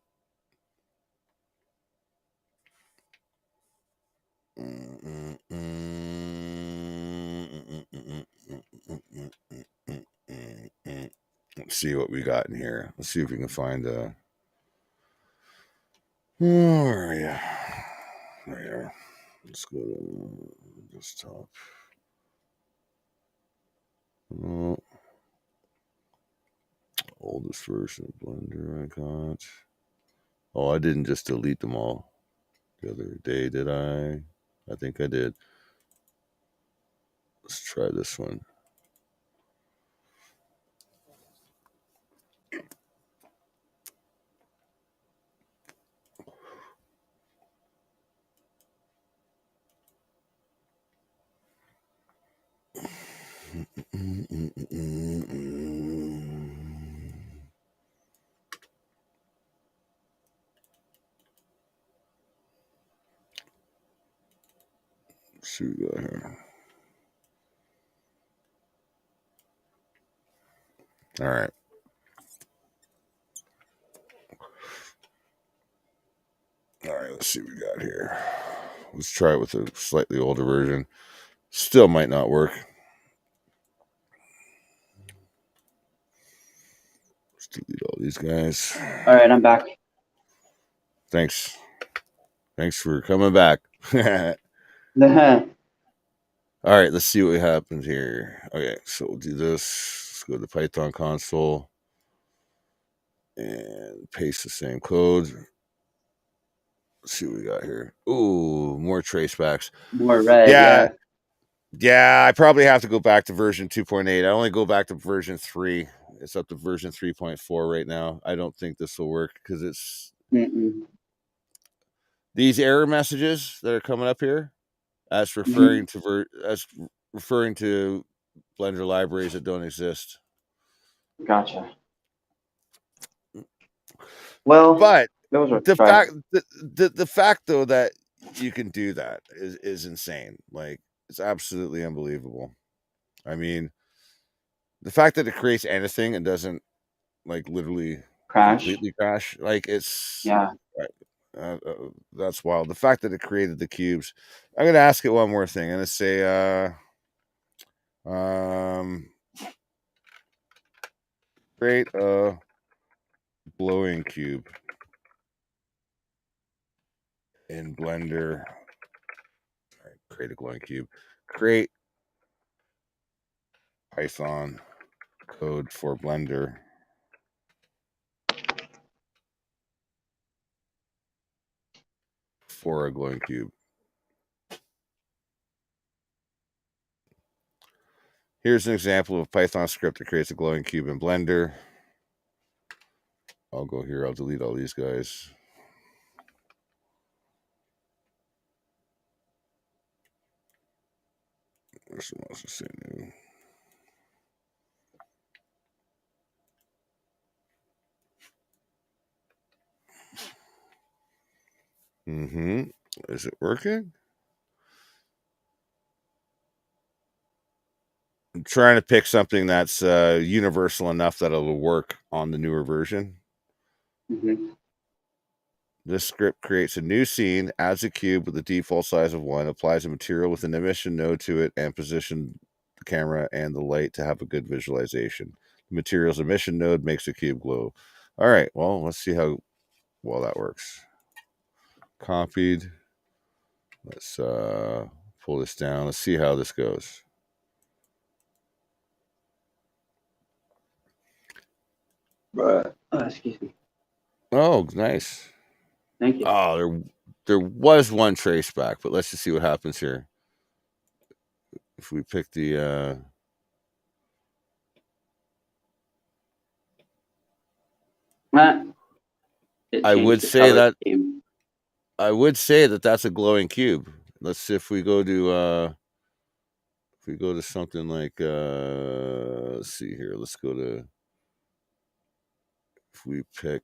Let's see what we got in here. Let's see if we can find a. Where are you? There you are. Let's go to desktop. Oh, oldest version of Blender I got. Oh, I didn't just delete them all the other day, did I? I think I did. Let's try this one. Let's see what we got here. All right. All right, let's see what we got here. Let's try it with a slightly older version. Still might not work. Let's delete all these guys. All right, I'm back. Thanks. Thanks for coming back. All right, let's see what happens here. Okay, so we'll do this. Let's go to the Python console and paste the same code. Let's see what we got here. Ooh, more tracebacks. More red, Yeah, yeah. yeah, I probably have to go back to version 2.8. I only go back to version 3. It's up to version 3.4 right now. I don't think this will work because it's these error messages that are coming up here as referring to Blender libraries that don't exist. Gotcha. Well, But those are the try. fact though that you can do that is insane. Like, it's absolutely unbelievable. I mean, the fact that it creates anything and doesn't like literally Crash. completely crash, like it's Yeah. that's wild. The fact that it created the cubes. I'm gonna ask it one more thing. I'm gonna say um create a glowing cube in Blender. All right, create a glowing cube. Create Python code for Blender for a glowing cube. Here's an example of a Python script that creates a glowing cube in Blender. I'll go here. I'll delete all these guys. This one wants to say new. Is it working? I'm trying to pick something that's universal enough that it'll work on the newer version. This script creates a new scene, adds a cube with a default size of 1, applies a material with an emission node to it, and positions the camera and the light to have a good visualization. The material's emission node makes the cube glow. All right, well, let's see how well that works. Copied. Let's pull this down. Let's see how this goes. Excuse me. Oh, nice. Thank you. Oh, there was one trace back, but let's just see what happens here. If we pick the It I changed would the say color that scheme. that's a glowing cube. Let's see if we go to something like let's see here. Let's go to if we pick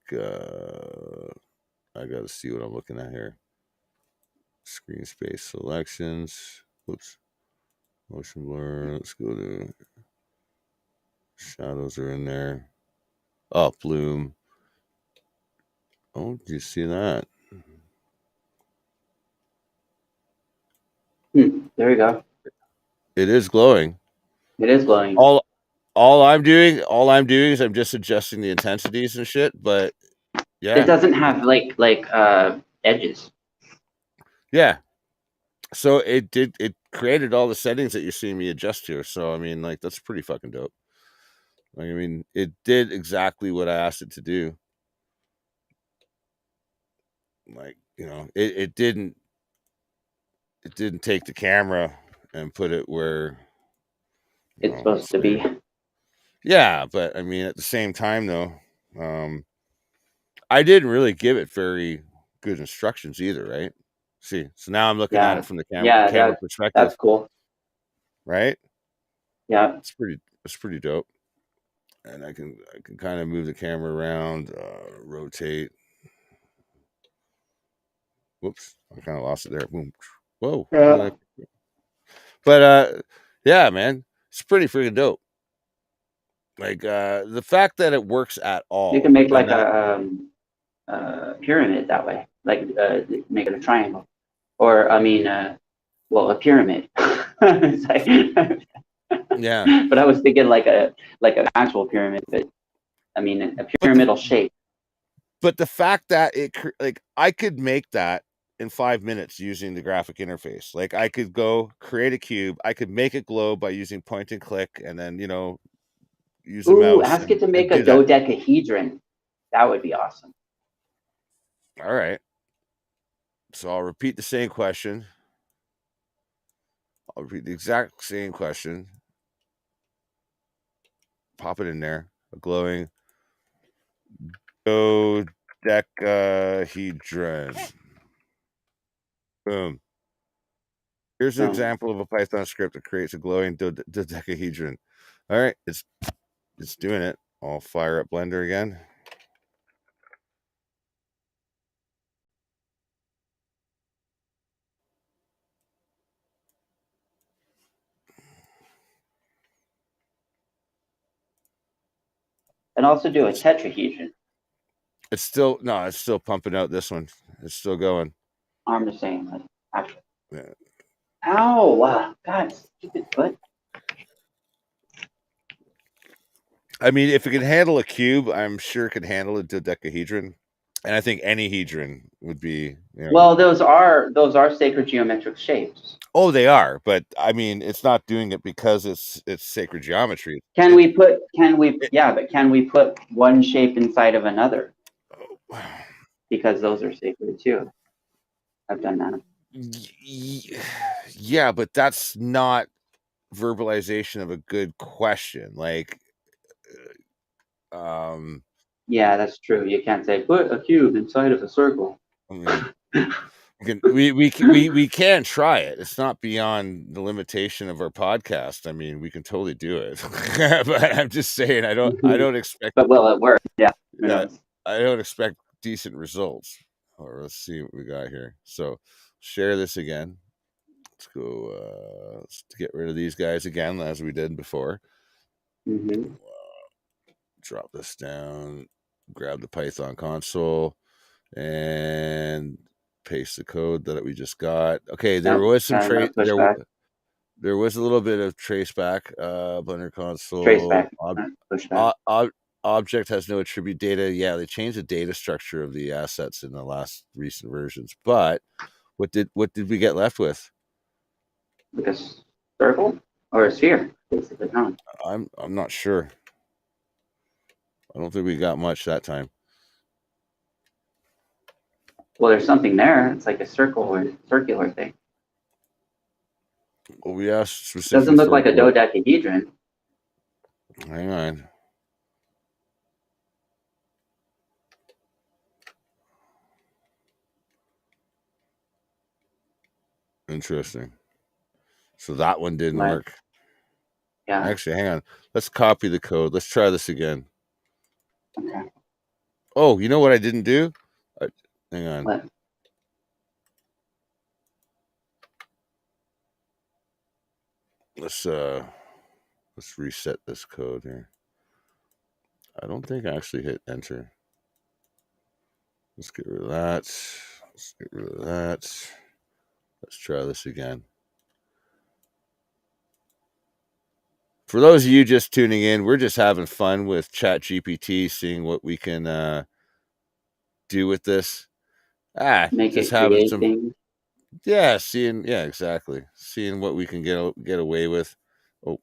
I gotta see what I'm looking at here. Screen space selections. Whoops. Motion blur. Let's go to Shadows are in there. Oh, bloom. Oh, do you see that? There we go. It is glowing. It is glowing. All I'm doing is I'm just adjusting the intensities and shit. But It yeah, doesn't have edges. yeah. So it created all the settings that you're seeing me adjust here. So I mean, like that's pretty fucking dope. Like, I mean, it did exactly what I asked it to do. Like, it didn't take the camera and put it where, It's supposed let's to say, be. yeah, but I mean, at the same time, though, um, I didn't really give it very good instructions either, right? See, so now I'm looking at Yeah. it from the Yeah, camera that's perspective, cool. right? Yeah. It's pretty dope, and I can kind of move the camera around, rotate. Whoops, I kind of lost it there. Boom. Whoa, where Yeah. did I? But yeah, man, it's pretty freaking dope. Like the fact that it works at You can all, make and like that a pyramid that way, like make it a triangle, or I mean, well, a pyramid. It's like, yeah, but I was thinking like an actual pyramid, but I mean a but the pyramidal shape. but the fact that like I could make that in 5 minutes using the graphic interface. Like I could go create a cube, I could make it glow by using point and click, and then use a Ooh, mouse ask it to and make a do that. dodecahedron. That would be awesome. All right, so I'll repeat the same question. I'll repeat the exact same question. Pop it in there. A glowing dodecahedron. Boom. Here's an So, example of a Python script that creates a glowing dodecahedron. All right, it's doing it. I'll fire up Blender again. and also do a It's tetrahedron. it's still no, it's still pumping out this one. It's still going. I'm just saying, like, actually. Yeah. Ow! Wow, God, stupid foot. I mean, if it can handle a cube, I'm sure it can handle a dodecahedron. And I think any hedron would be. Well, those are sacred geometric shapes. Oh, they are, but I mean, it's not doing it because it's sacred geometry. Can It, we put? Can we? it Yeah, but can we put one shape inside of another? oh, Because those are sacred too. I've done that. yeah, but that's not verbalization of a good question. Like, um, Yeah, that's true. You can't say put a cube inside of a circle. I mean, we can try it. It's not beyond the limitation of our podcast. I mean, we can totally do it. But I'm just saying, I don't expect But will it work? Yeah, who uh, knows? I don't expect decent results. Or let's see what we got here. So share this again. Let's go. Let's get rid of these guys again, as we did before. Hmm. Drop this down. Grab the Python console and paste the code that we just got. Okay, there Yep, was some got trace. another pushback. There was a little bit of traceback. Blender Traceback, console not pushback. ob, ob, object has no attribute data. Yeah, they changed the data structure of the assets in the last recent versions. But what did we get left with? Like a circle or a sphere, basically. Huh? I'm not sure. I don't think we got much that time. Well, there's something there. It's like a circle or circular thing. Well, we asked Doesn't specifically look for like a dodecahedron. hang on. Interesting. So that one didn't Like, work. yeah, Actually, hang on. Let's copy the code. Let's try this again. okay. Oh, you know what I didn't do? I, hang on. What? Let's reset this code here. I don't think I actually hit enter. Let's get rid of that. Let's get rid of that. Let's try this again. For those of you just tuning in, we're just having fun with ChatGPT, seeing what we can do with this. Make Just it having create some, things. exactly. Seeing what we can get away with. Oh,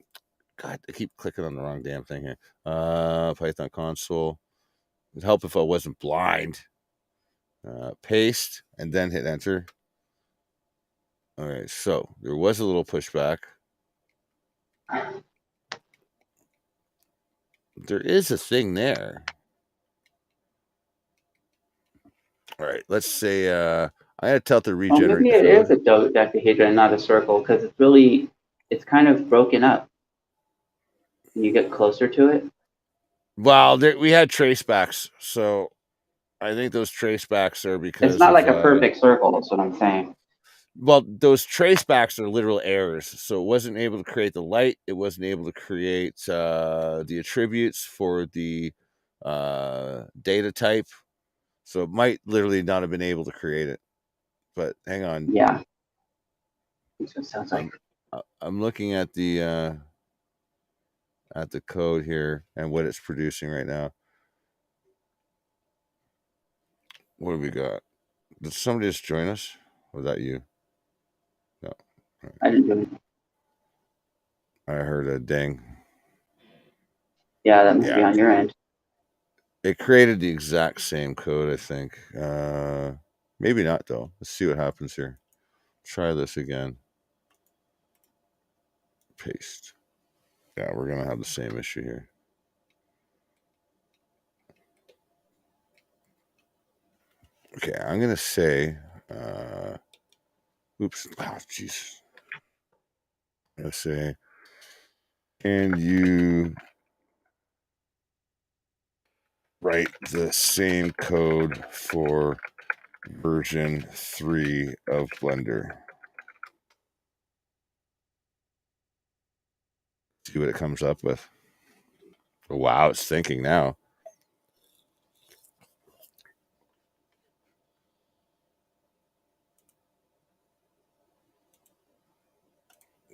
God, I keep clicking on the wrong damn thing here. Python console. It'd help if I wasn't blind. Paste and then hit enter. All right, so there was a little pushback. There is a thing there. All right, let's say I had to tell it to Oh, regenerate maybe the it is code. a dodecahedron and not a circle because it's kind of broken up. Can you get closer to it? Well, we had tracebacks, so I think those tracebacks are It's because not of like a perfect circle. That's what I'm saying. well, those tracebacks are literal errors. So it wasn't able to create the light. It wasn't able to create the attributes for the data type. So it might literally not have been able to create it. But hang on, Yeah, that's what it sounds like. I'm I'm looking at the code here and what it's producing right now. What do we got? Did somebody just join us? Was that you? No. I didn't do it. I heard a ding. Yeah, that must be Yeah. on your end. It created the exact same code, I think. Maybe not though. Let's see what happens here. Try this again. Paste. Yeah, we're gonna have the same issue here. Okay, I'm gonna say oops. Oh jeez. I'm gonna say, can you write the same code for version 3 of Blender? See what it comes up with. Oh, wow, it's thinking now.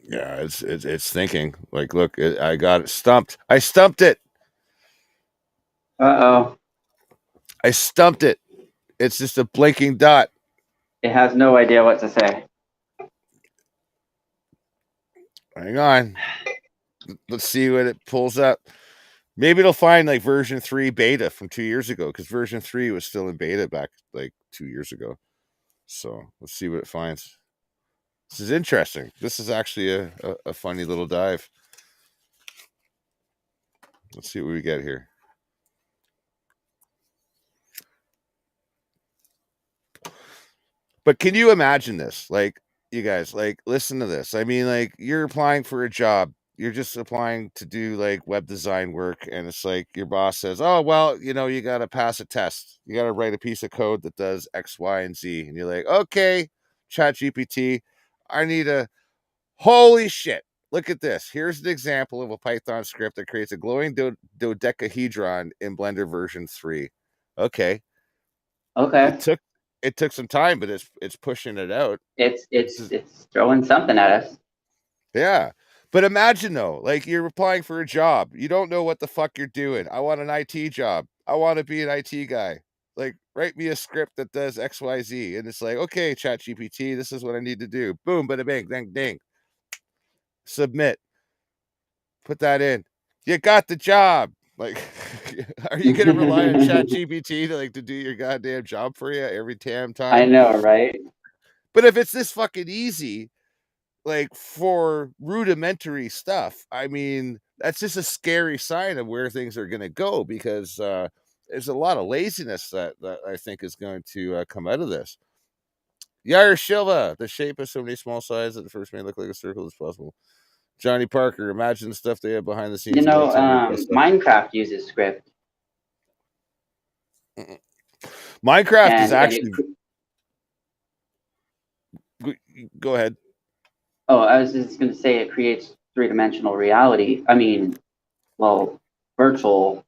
Yeah, it's thinking. Like, look, I got it stumped. I stumped it. Uh-oh. I stumped it. It's just a blinking dot. It has no idea what to say. Hang on. Let's see what it pulls up. Maybe it'll find like version 3 beta from 2 years ago because version 3 was still in beta back like 2 years ago. So let's see what it finds. This is interesting. This is actually a funny little dive. Let's see what we get here. But can you imagine this? Like, you guys, like, listen to this. I mean, like, you're applying for a job. You're just applying to do like web design work. And it's like your boss says, oh, well, you got to pass a test. You got to write a piece of code that does X, Y, and Z. And you're like, okay, ChatGPT, I need a holy shit. Look at this. Here's an example of a Python script that creates a glowing dodecahedron in Blender version 3. Okay. Okay. It took some time, but it's pushing it out. It's This it's is it's throwing something at us. yeah. But imagine though, like you're applying for a job. You don't know what the fuck you're doing. I want an IT job. I want to be an IT guy. Like write me a script that does XYZ. And it's like, okay, Chat GPT, this is what I need to do. Boom, bada bang, ding, ding. Submit. Put that in. You got the job. Like, are you gonna rely on Chat GPT to do your goddamn job for you every damn I time? know, right? But if it's this fucking easy, like for rudimentary stuff, I mean, that's just a scary sign of where things are gonna go because there's a lot of laziness that I think is going to come out of this. Yair Silva, the shape of so many small sides that the first may look like a circle as possible. Johnny Parker, imagine the stuff they have behind the You scenes in know, like 10 plus stuff. Minecraft uses script, Minecraft is and it. actually go ahead. Oh, I was just going to say it creates three-dimensional reality. I mean, well, virtual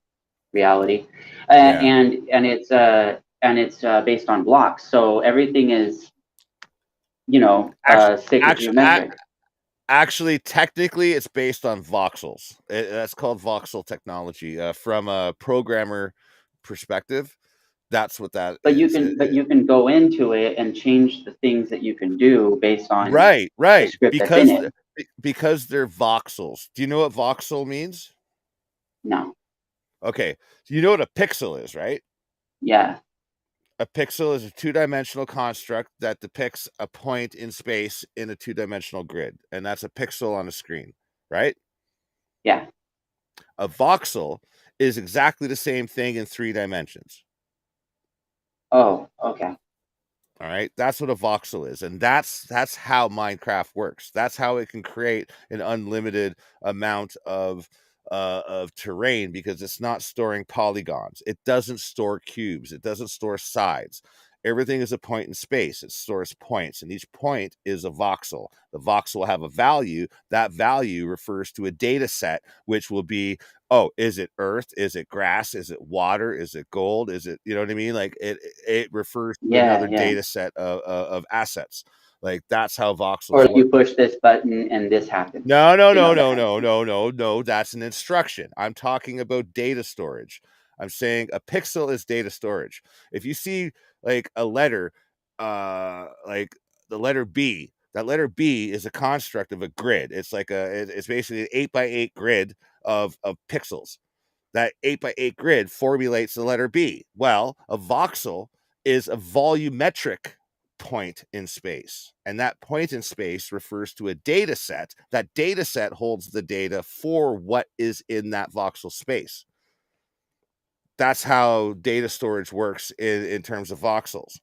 reality, Yeah. and it's based on blocks. So everything is Actually, sacred actually, geometric. actually, technically, it's based on voxels. That's called voxel technology. From a programmer perspective, that's what that But is. you can go into it and change the things that you can do based on Right, the right. script that's in Because it. because they're voxels. Do you know what voxel means? No. Okay, so you know what a pixel is, right? Yeah. A pixel is a two-dimensional construct that depicts a point in space in a two-dimensional grid, and that's a pixel on a screen, right? Yeah. A voxel is exactly the same thing in 3 dimensions. Oh, okay. All right, that's what a voxel is, and that's how Minecraft works. That's how it can create an unlimited amount of terrain because it's not storing polygons. It doesn't store cubes. It doesn't store sides. Everything is a point in space. It stores points, and each point is a voxel. The voxel will have a value. That value refers to a data set, which will be, oh, is it earth? Is it grass? Is it water? Is it gold? Is it, you know what I mean? Like it refers to Yeah, another yeah. data set of assets. Like that's how Or voxels you work. push this button and this happens. No, no, no, That no, kind of no, thing. no, no, no. That's an instruction. I'm talking about data storage. I'm saying a pixel is data storage. If you see like a letter, like the letter B, that letter B is a construct of a grid. It's like it's basically an 8 by 8 grid of pixels. That 8 by 8 grid formulates the letter B. Well, a voxel is a volumetric point in space. And that point in space refers to a data set. That data set holds the data for what is in that voxel space. That's how data storage works in terms of voxels.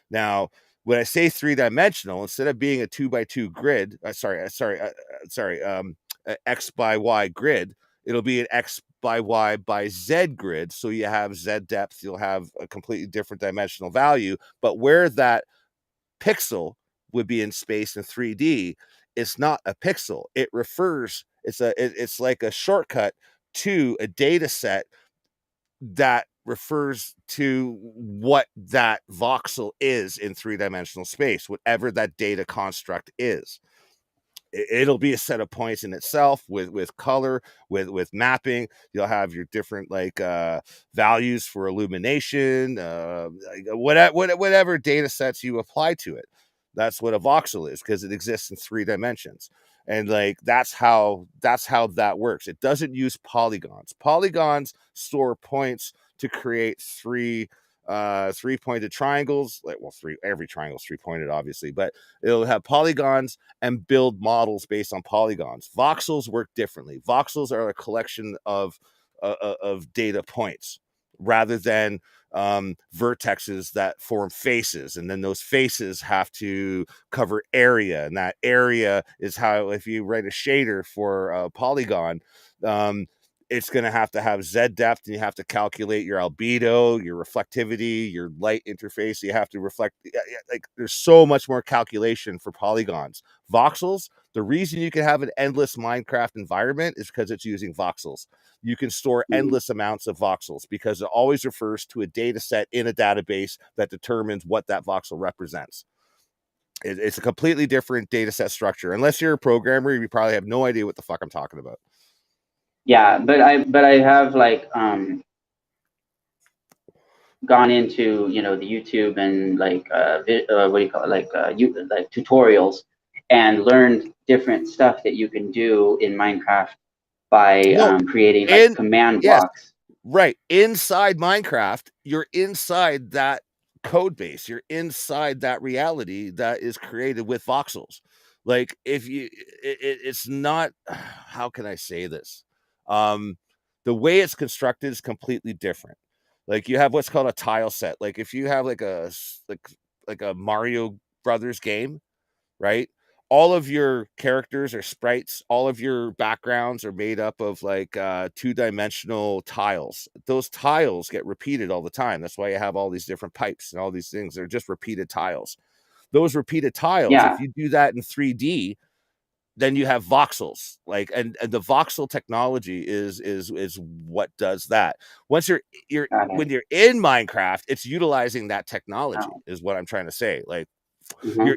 Now, when I say 3 dimensional, instead of being a 2 by 2 grid, X by Y grid, it'll be an X by Y by Z grid. So you have Z depth, you'll have a completely different dimensional value. But where that pixel would be in space in 3D, it's not a pixel. It's like a shortcut to a data set that refers to what that voxel is in 3 dimensional space, whatever that data construct is. It'll be a set of points in itself with color, with mapping. You'll have your different like values for illumination, like whatever data sets you apply to it. That's what a voxel is because it exists in 3 dimensions. And like that's how that works. It doesn't use polygons. Polygons store points to create three-pointed triangles. Like, well, every triangle is three-pointed, obviously, but it'll have polygons and build models based on polygons. Voxels work differently. Voxels are a collection of data points rather than vertexes that form faces, and then those faces have to cover area, and that area is how, if you write a shader for a polygon, um, it's going to have Z depth, and you have to calculate your albedo, your reflectivity, your light interface. You have to reflect, like there's so much more calculation for polygons. Voxels, the reason you can have an endless Minecraft environment is because it's using voxels. You can store Mhm. endless amounts of voxels because it always refers to a data set in a database that determines what that voxel represents. It's a completely different data set structure. Unless you're a programmer, you probably have no idea what the fuck I'm talking about. Yeah, but I have like gone into the YouTube and like what do you call it, like like tutorials, and learned different stuff that you can do in Minecraft by No, creating like in command yes, blocks. right. Inside Minecraft, you're inside that code base. You're inside that reality that is created with voxels. Like if you it's not, how can I say this? Um the way it's constructed is completely different. Like you have what's called a tile set. Like if you have like like a Mario Brothers game, right? All of your characters are sprites. All of your backgrounds are made up of like two-dimensional tiles. Those tiles get repeated all the time. That's why you have all these different pipes and all these things. They're just repeated tiles. Those repeated tiles, if Yeah, you do that in 3D, then you have voxels, like, and the voxel technology is what does that. Once you're Got it. when you're in Minecraft, it's utilizing that technology, Oh, is what I'm trying to say. Like, mhm. you're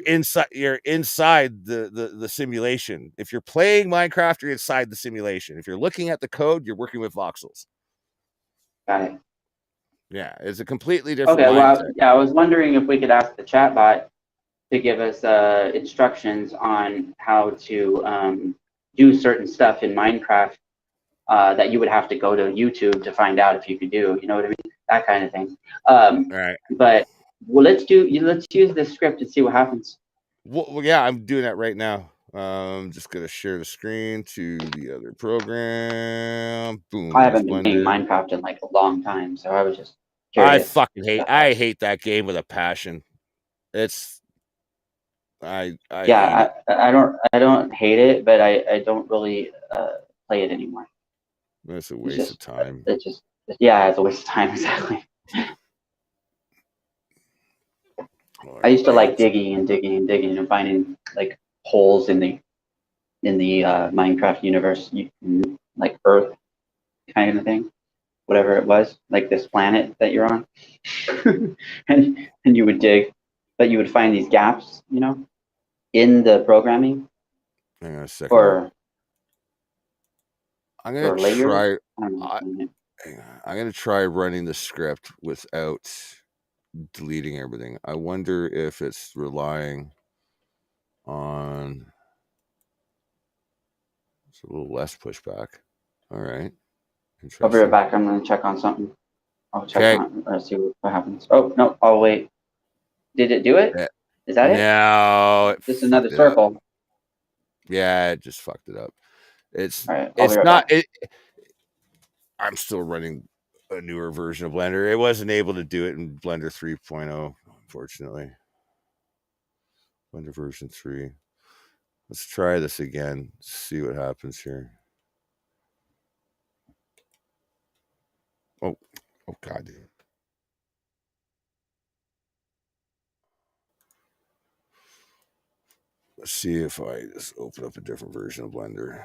inside the simulation. If you're playing Minecraft, you're inside the simulation. If you're looking at the code, you're working with voxels. Got it. Yeah, it's a completely different Okay, well, mindset. yeah, I was wondering if we could ask the chatbot to give us instructions on how to do certain stuff in Minecraft that you would have to go to YouTube to find out if you could do. You know what I mean? That kind of thing. All right. But well, let's use this script and see what happens. Well, yeah, I'm doing that right now. Just gonna share the screen to the other program. I Boom, there's haven't been playing Blender. Minecraft in like a long time, so I was just curious. I hate that game with a passion. It's I hate Yeah, it. I don't hate it, but I don't really play it anymore. It's a It's waste of just time. it just yeah, it's a waste of time exactly. All I right, used to like wait. digging and digging and digging and finding like holes in the Minecraft universe, like Earth kind of thing, whatever it was, like this planet that you're on, and you would dig, but you would find these gaps, you know, in the programming Hang on a second. or I'm gonna or layers. try. I don't know. I, hang on. I'm gonna try running the script without deleting everything. I wonder if it's relying on it's a little less pushback. All right, I'll be right interesting. back. I'm gonna check on something. I'll check Okay. on see what happens. Oh no! I'll wait. Did it do it? Is that it? No, it Just another fucked it up. circle. Yeah, it just fucked it up. It's All right. I'll be it's right not back. it. I'm still running a newer version of Blender. It wasn't able to do it in Blender 3.0, unfortunately. Blender version 3. Let's try this again. See what happens here. Oh, oh God. Let's see if I just open up a different version of Blender.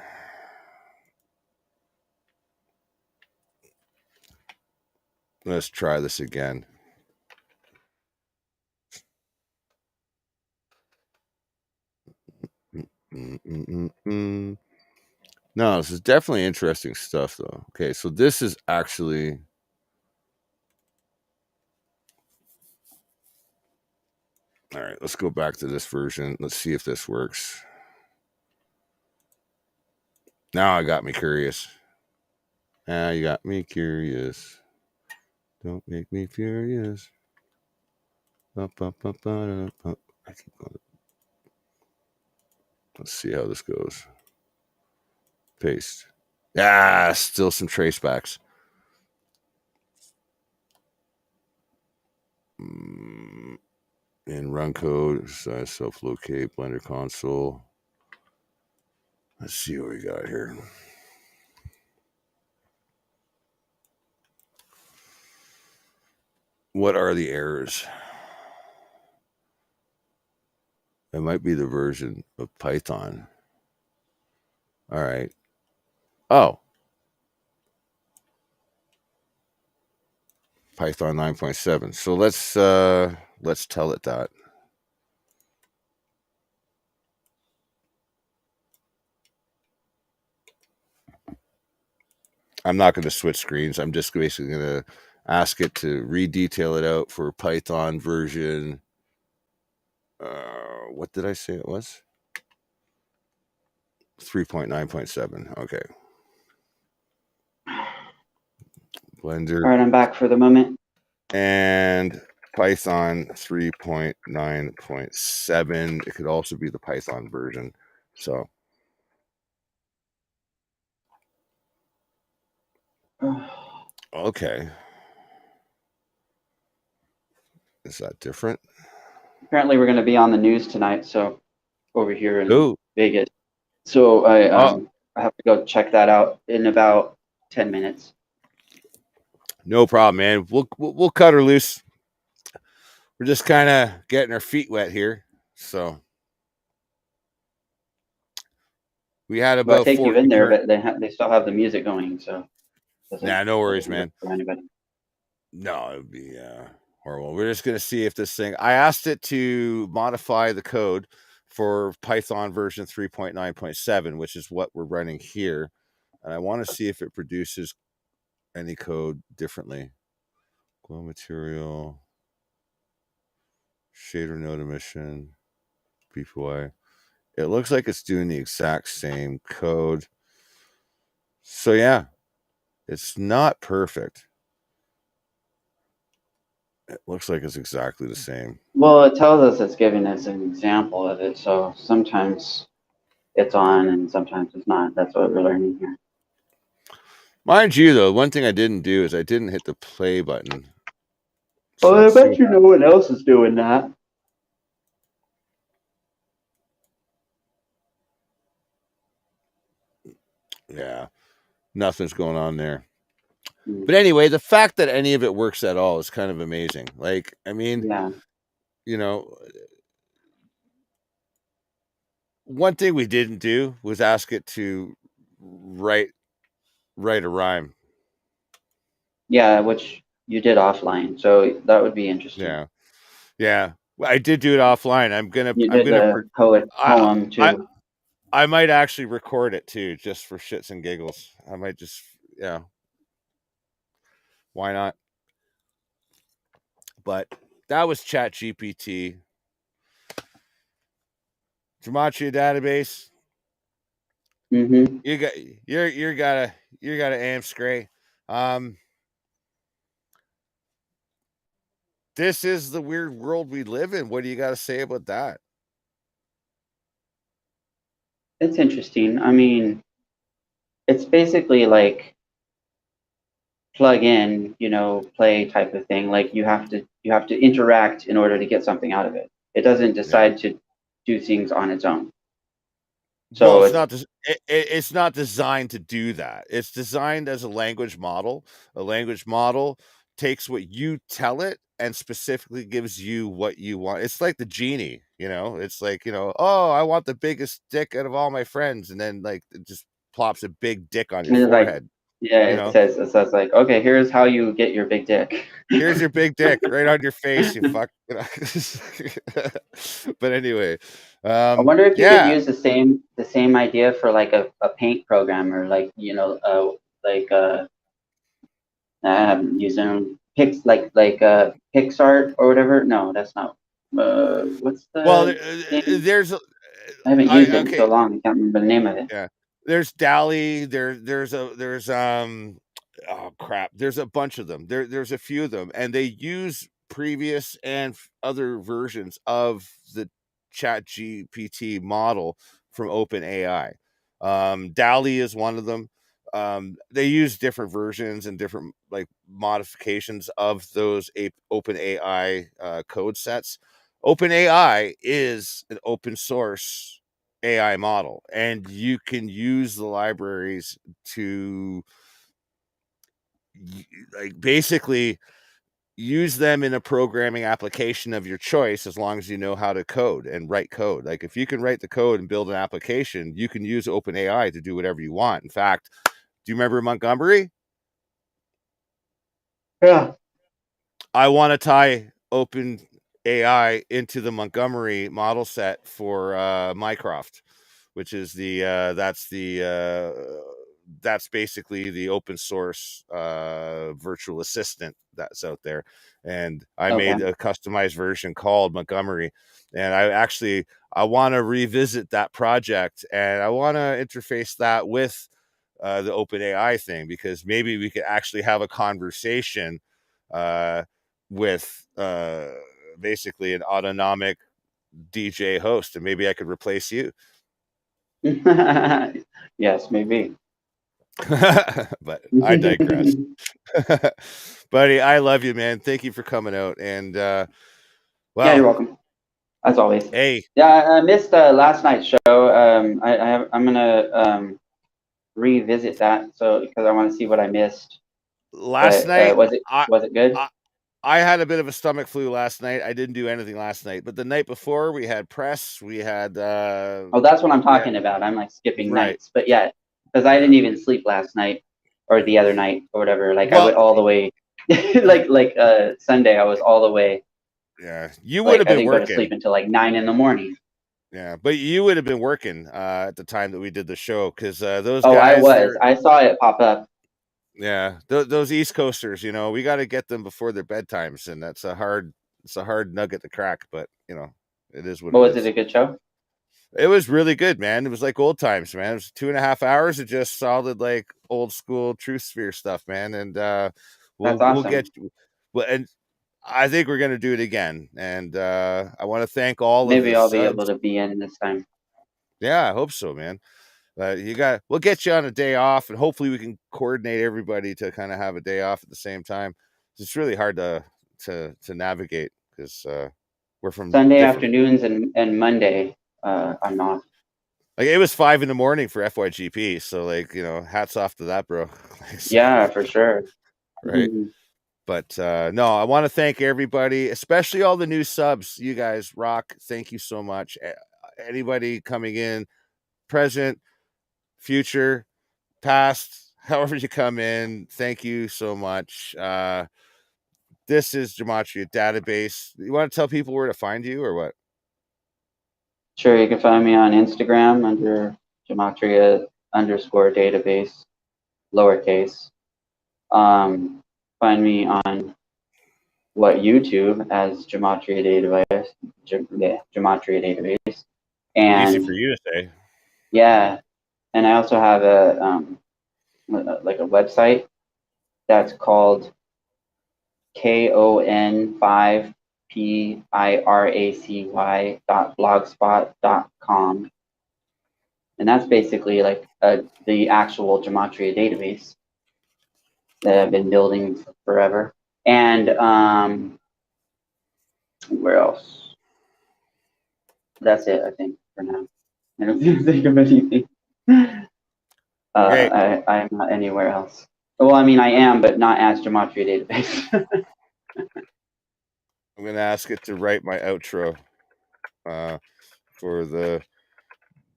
Let's try this again. Mm-mm-mm-mm. No, this is definitely interesting stuff, though. Okay, so this is actually. All right, let's go back to this version. Let's see if this works. Now I got me curious. Now you got me curious. Don't make me furious. Ba-ba-ba-ba-da-ba. I keep going. Let's see how this goes. Paste. Ah, still some tracebacks. In run code, size self-locate, Blender console. Let's see what we got here. What are the errors? It might be the version of Python. All right. Oh, Python 9.7. So let's tell it that. I'm not going to switch screens. I'm just basically going to ask it to redetail it out for Python version. What did I say it was? 3.9.7. Okay. All Blender right, I'm back for the moment. and Python 3.9.7. It could also be the Python version. So, okay. Is that different? Apparently, we're going to be on the news tonight, so over here in Oh, Vegas. So oh, I have to go check that out in about 10 minutes. no problem, man. We'll cut her loose. We're just kind of getting our feet wet here. So, We had Well, I about take four you in there, concurrent. but they still have the music going, so Nah, no that worries, doesn't work man. for anybody. No, it'd be horrible. We're just gonna see if this thing. I asked it to modify the code for Python version 3.9.7, which is what we're running here, and I want to see if it produces any code differently. Glow material, shader node emission, PPY. It looks like it's doing the exact same code. So yeah, it's not perfect. It looks like it's exactly the same. Well, it tells us it's giving us an example of it, so sometimes it's on and sometimes it's not. That's what we're learning here. Mind you, though, one thing I didn't do is I didn't hit the play button. So Well, I let's see. bet you no one else is doing that. Yeah, nothing's going on there. Mm, But anyway, the fact that any of it works at all is kind of amazing. Like, I mean, yeah, you know, one thing we didn't do was ask it to write write a rhyme. yeah, which you did offline, so that would be interesting. Yeah, yeah. Well, I did do it offline. You I'm did gonna, a poem I, too. I might actually record it too, just for shits and giggles. I might just, yeah, why not? But that was Chat GPT. Gematria database. Mm-hmm. You got you're got an am scray. Um, this is the weird world we live in. What do you got to say about that? It's interesting. I mean, it's basically like plug in, play type of thing. Like you have to interact in order to get something out of it. It doesn't Yeah. decide to do things on its own. Well, So it's it's not designed to do that. It's designed as a language model. A language model takes what you tell it and specifically gives you what you want. It's like the genie, you know. It's like, oh, I want the biggest dick out of all my friends, and then like it just plops a big dick on your it's like, forehead, yeah, you it know. says it says like, okay, here's how you get your big dick. Here's your big dick right on your face, you fuck. But anyway, I wonder if you could yeah. use the same idea for like a paint program or like like I haven't used them Pixart or whatever. No, that's not. What's Well, the thing? there's, I haven't used it in okay, so long. I can't remember the name of it. yeah. There's Dali. There's oh crap. There's a bunch of them. There's a few of them, and they use previous and other versions of the Chat GPT model from OpenAI. Dali is one of them. They use different versions and different like modifications of those OpenAI code sets. OpenAI is an open source AI model, and you can use the libraries to like basically use them in a programming application of your choice as long as you know how to code and write code. Like if you can write the code and build an application, you can use OpenAI to do whatever you want. In fact, do you remember Montgomery? Yeah. I want to tie Open AI into the Montgomery model set for Mycroft, which is that's basically the open source virtual assistant that's out there. And I made Okay. a customized version called Montgomery, and I want to revisit that project, and I want to interface that with the open AI thing, because maybe we could actually have a conversation uh, with basically an autonomic DJ host, and maybe I could replace you. Yes, maybe. But I digress. Buddy, I love you, man. Thank you for coming out. And Yeah, you're well, welcome. As always. hey, Yeah, I missed last night's show. I'm gonna revisit that so because I want to see what I missed. last But night was it I was it good? I had a bit of a stomach flu last night. I didn't do anything last night, but the night before we had press. We had Oh, that's what I'm yeah, talking about. I'm like skipping right, nights, but yeah, because I yeah. didn't even sleep last night or the other night or whatever. Like I Well, went all the way, you, like Sunday, I was all the way. yeah, you would Like have I been didn't go to sleep working. until like 9 in the morning. Yeah, but you would have been working at the time that we did the show because those Oh, I guys, was. they're I saw it pop up. yeah, those East Coasters. We got to get them before their bedtimes, and it's a hard nugget to crack. But it is what But it was it is. a good show? It was really good, man. It was like old times, man. It was 2.5 hours of just solid, like old school Truth Sphere stuff, man. And That's we'll get awesome. you. Well, and I think we're gonna do it again. And I want to thank all of Maybe the I'll be able subs. to be in this time. Yeah, I hope so, man. We'll get you on a day off, and hopefully we can coordinate everybody to kind of have a day off at the same time. It's really hard to navigate because we're from Sunday different. afternoons and Monday, I'm off. Like it was 5 in the morning for FYGP, so like hats off to that, bro. Like, Yeah, for sure. right? But no, I want to thank everybody, especially all the new subs. You guys rock. Thank you so much. Anybody coming in, present, future, past, however you come in, thank you so much. This is Gematria Database. You want to tell people where to find you or what? Sure, you can find me on Instagram under Gematria underscore database, lowercase. Um, Find me on YouTube as Gematria database, Gematria database, Easy for and you to say. yeah, and I also have like a website that's called KON5PIRACY.blogspot.com, and that's basically like the actual Gematria database that I've been building forever. And where else? That's it, I think, for now. I don't think of anything. Okay, I'm not anywhere else. Well, I mean, I am, but not as Gematria database. I'm gonna ask it to write my outro uh, for the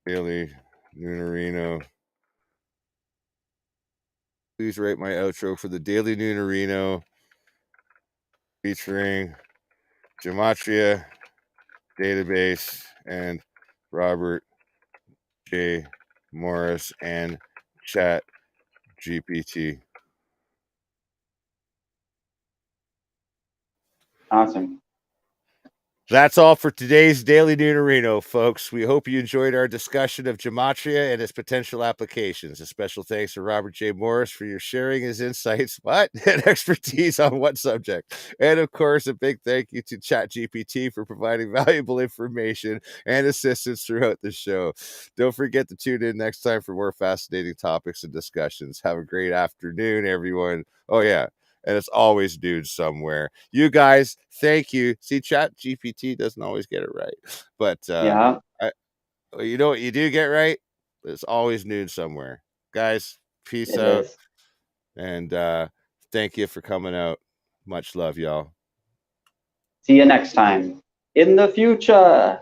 Daily Noonerino. Please write my outro for the Daily Noonerino featuring Gematria Database and Robert J. Morris and Chat GPT. Awesome. That's all for today's Daily Noonerino, folks. We hope you enjoyed our discussion of gematria and its potential applications. A special thanks to Robert J. Morris for your sharing his insights, and expertise on what subject. And of course, a big thank you to ChatGPT for providing valuable information and assistance throughout the show. Don't forget to tune in next time for more fascinating topics and discussions. Have a great afternoon, everyone. Oh, yeah, and it's always nude somewhere. You guys, thank you. See, Chat GPT doesn't always get it right, but Yeah, I, you know what you do get right? It's always nude somewhere. Guys, peace it out, is. and thank you for coming out. Much love, y'all. See you next time in the future.